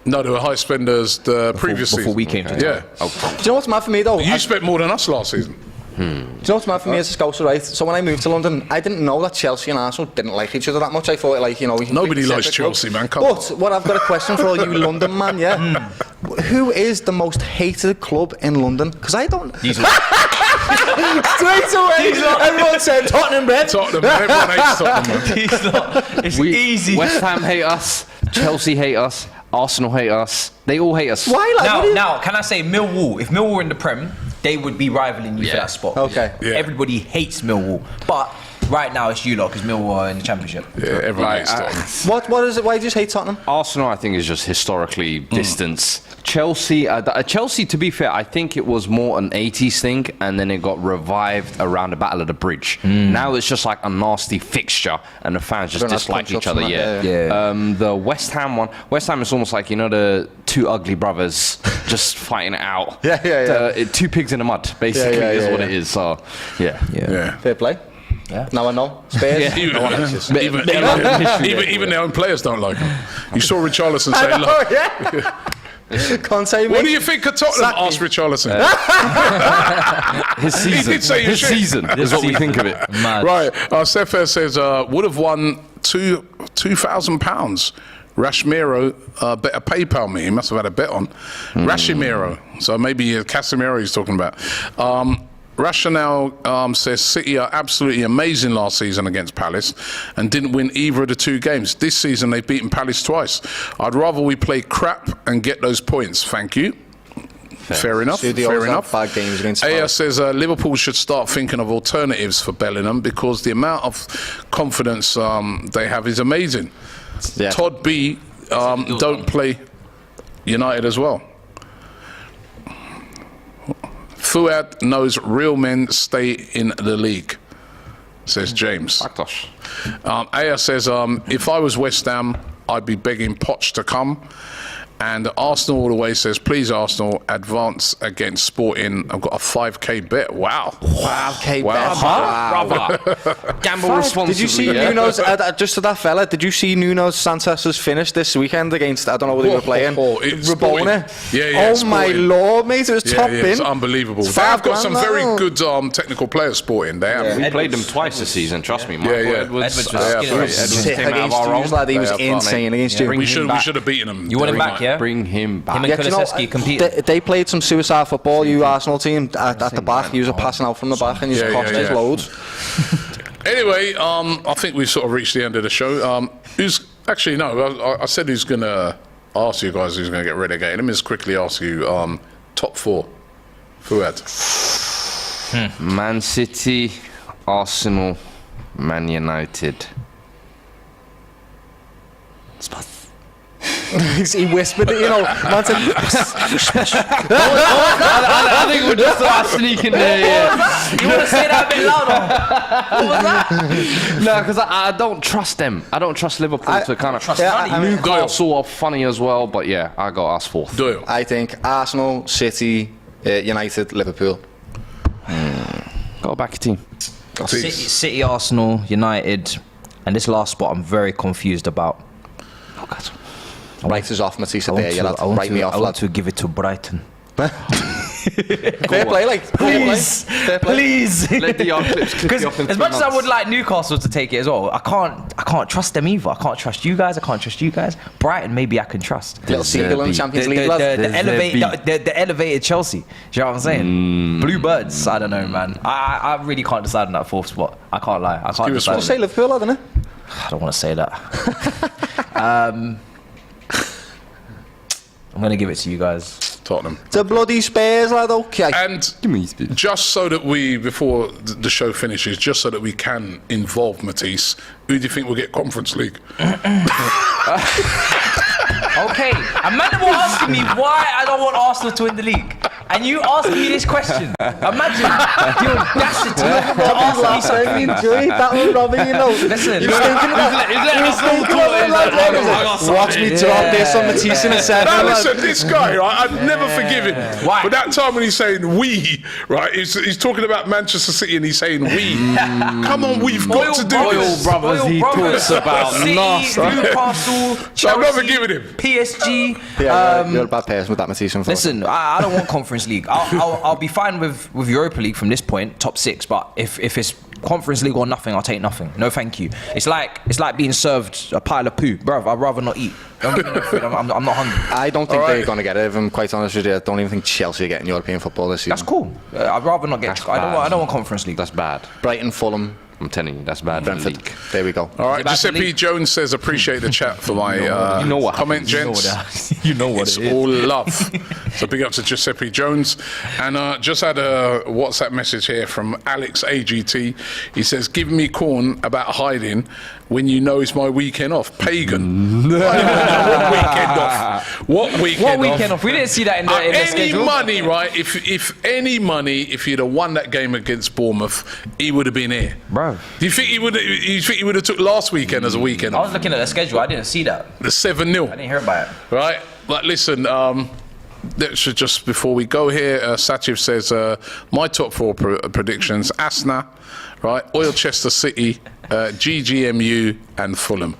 No, they were high spenders the previous season. Before we came to Yeah. Do you know what's mad for me though? You spent more than us last season. Do you know what's mad for me as a Scouser, right? So when I moved to London, I didn't know that Chelsea and Arsenal didn't like each other that much. I thought, like, nobody likes Chelsea, man. Come but what I've got a question for all you London man, yeah? Who is the most hated club in London? Because I don't. Straight away, everyone said Tottenham, man. Tottenham, everyone hates Tottenham, man. It's easy. West Ham hate us. Chelsea hate us. Arsenal hate us. They all hate us. Why? Like, now, can I say Millwall? If Millwall were in the Prem, they would be rivaling you for that spot. Okay. Yeah. Everybody hates Millwall, but right now it's you lot because Millwall are in the Championship. Yeah, everyone hates Tottenham. What is it? Why do you hate Tottenham? Arsenal, I think, is just historically distance. Chelsea, to be fair, I think it was more an 80s thing, and then it got revived around the Battle of the Bridge. Now it's just like a nasty fixture, and the fans just dislike each other. The West Ham one, West Ham is almost like, the 2 ugly brothers just fighting it out. 2 pigs in the mud, basically, is what it is. So, yeah. Fair play. Yeah. Now I know. Spurs. Even their own players don't like them. You saw Richarlison say, look. Conte, what do you think of Tottenham? Asked Richarlison. His season. He did say his season is what we think of it. Mad. Right. Sefer says, would have won £2,000. Rashmiro bet a PayPal me. He must have had a bet on. Rashimiro. So maybe Casemiro he's talking about. Rationale says City are absolutely amazing last season against Palace and didn't win either of the 2 games. This season they've beaten Palace twice. I'd rather we play crap and get those points. Thank you. Fair enough. So they Fair always have enough. bad games against AS Spurs. says Liverpool should start thinking of alternatives for Bellingham because the amount of confidence they have is amazing. Yeah. Todd B don't play United as well. Fuad knows real men stay in the league, says James. Faktos. AS says, if I was West Ham, I'd be begging Poch to come. And Arsenal all the way says, please Arsenal, advance against Sporting. I've got a 5k bet. Wow. 5k Wow. bet. Brother. Gamble responsibly. Did you see Nuno's, just to that fella, did you see Nuno Santos's finish this weekend against, I don't know what they were playing? Rabona. Yeah, Oh Sporting. my lord, mate, it was top bin. It's unbelievable. It's They've got some £5 very now. good technical players, Sporting. They have. We played them twice this season, trust me. Michael Edwards was yeah, skinning great. us. Edwards Sick came out of against our you, own. lad, he was They are insane against you. Bring We him should back. have beaten them. You want him the other back, night. yeah? Bring him back. Him and Kulusevski competed. They played some suicide football, you Arsenal team, at the back. You was passing out from the back and you Yeah, cost yeah, us yeah. loads. Anyway, I think we've sort of reached the end of the show. Who's actually no? I said who's going to ask you guys who's going to get relegated. Let me just quickly ask you. Top four. Fuad. Man City, Arsenal, Man United. He whispered it, you know. Man said, I think we're just about sneaking there. Yeah. You want to say that a bit louder? What was that? No, because I don't trust them. I don't trust Liverpool to kind of trust. Newcastle are funny as well, but yeah, I got us fourth. Doyle. I think Arsenal, City, United, Liverpool. Got a back team. City, Arsenal, United, and this last spot I'm very confused about. Write us off, Matisse. I There, you lad. Write me off, want lad. to give it to Brighton. Fair play, like. Please, please. Let the clips clip Because you off in as 3 much as I months. would like Newcastle to take it as well, I can't trust them either. I can't trust you guys. I can't trust you guys. Brighton, maybe I can trust. Little single in the Champions League, The lad. elevated Chelsea. Do you know what I'm saying? Bluebirds. I don't know, man. I really can't decide on that fourth spot. I can't lie. I can't decide. Just say Liverpool, lad, innit? I don't want to say that. I'm gonna give it to you guys. Tottenham. The bloody Spurs, lad. Okay. And just so that we, before the show finishes, just so that we can involve Matisse, who do you think will get Conference League? Okay, a man was asking me why I don't want Arsenal to win the league, and you asking me this question. Imagine the audacity to ask me something. Enjoy that one, Robbie, you know. Listen, Watch me drop this on Matisse in a second. Now lad. listen, this guy, right, I'd never forgive him. Why? But that time when he's saying we, right, he's talking about Manchester City and he's saying we. Come on, we've got to do this. brothers, he talks about City, nasty. Newcastle, So I'm Chelsea, not forgiving him. PSG. Yeah, you're a bad person with that Matisse. Listen, I don't want Conference League. I'll be fine with Europa League from this point, top 6. But if it's Conference League or nothing, I'll take nothing. No, thank you. It's like being served a pile of poo, bruv. I'd rather not eat. Don't give me no food. I'm not hungry. I don't think All right. they're going to get it. If I'm quite honest with you, I don't even think Chelsea are getting European football this season. That's cool. I'd rather not get. I don't want Conference League. That's bad. Brighton, Fulham, I'm telling you, that's bad for the Brentford. league. There we go. All right, back to Giuseppe league? Jones says, appreciate the chat for my You know what comment, happens. gents. You know what It's it is. all love. So big up to Giuseppe Jones. And just had a WhatsApp message here from Alex AGT. He says, give me corn about hiding when you know it's my weekend off. Pagan. What weekend off? What weekend off? We didn't see that in the Any schedule. money, right? If any money, if you'd have won that game against Bournemouth, he would have been here. Bro. Do you think he would? You think he would have took last weekend as a weekend I off? was looking at the schedule. I didn't see that. The 7-0. I didn't hear about it. Right? But listen, that should just before we go here, Sachiv says my top 4 predictions: Asna, right? Oilchester City, GGMU, and Fulham.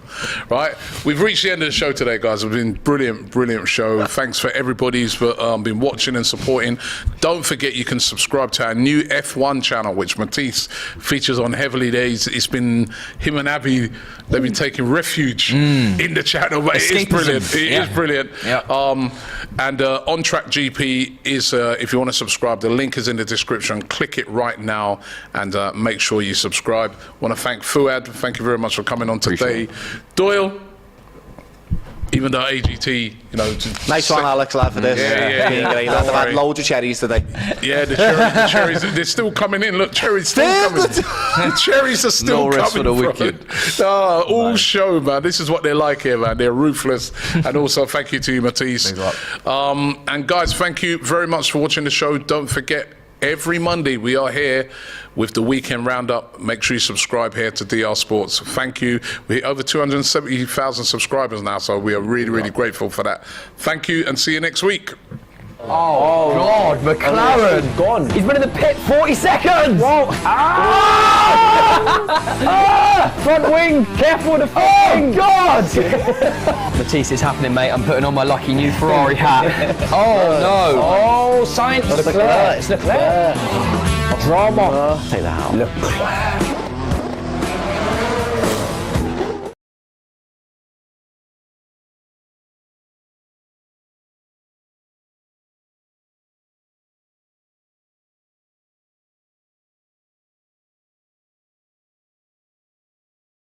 Right? We've reached the end of the show today, guys. It's been brilliant show. Thanks for everybody who's been watching and supporting. Don't forget you can subscribe to our new F1 channel, which Matisse features on heavily days. It's been him and Abby. They've been taking refuge in the channel, but it is brilliant. It is brilliant. Yeah. And On Track GP is, if you want to subscribe, the link is in the description. Click it right now and make sure you subscribe. Want to thank Fuad. Thank you very much for coming on today. Doyle, even though AGT, you know, Nice one, Alex, lad, for this. Yeah. Great, lad. I've had loads of cherries today. Yeah, the cherries, they're still coming in. Look, cherries still coming. The cherries are still No coming. rest for the wicked. All show, man. This is what they're like here, man. They're ruthless. And also, thank you to you, Matisse. And guys, thank you very much for watching the show. Don't forget, every Monday we are here with the weekend roundup. Make sure you subscribe here to DR Sports. Thank you. We're over 270,000 subscribers now, so we are really, really grateful for that. Thank you, and see you next week. Oh, God, McLaren. Gone. He's been in the pit 40 seconds. Whoa. Front wing. Careful with the front wing. God. Matisse, it's happening, mate. I'm putting on my lucky new Ferrari hat. Oh, no. Oh, science. It's Leclerc. Drama. Take that out. Leclerc.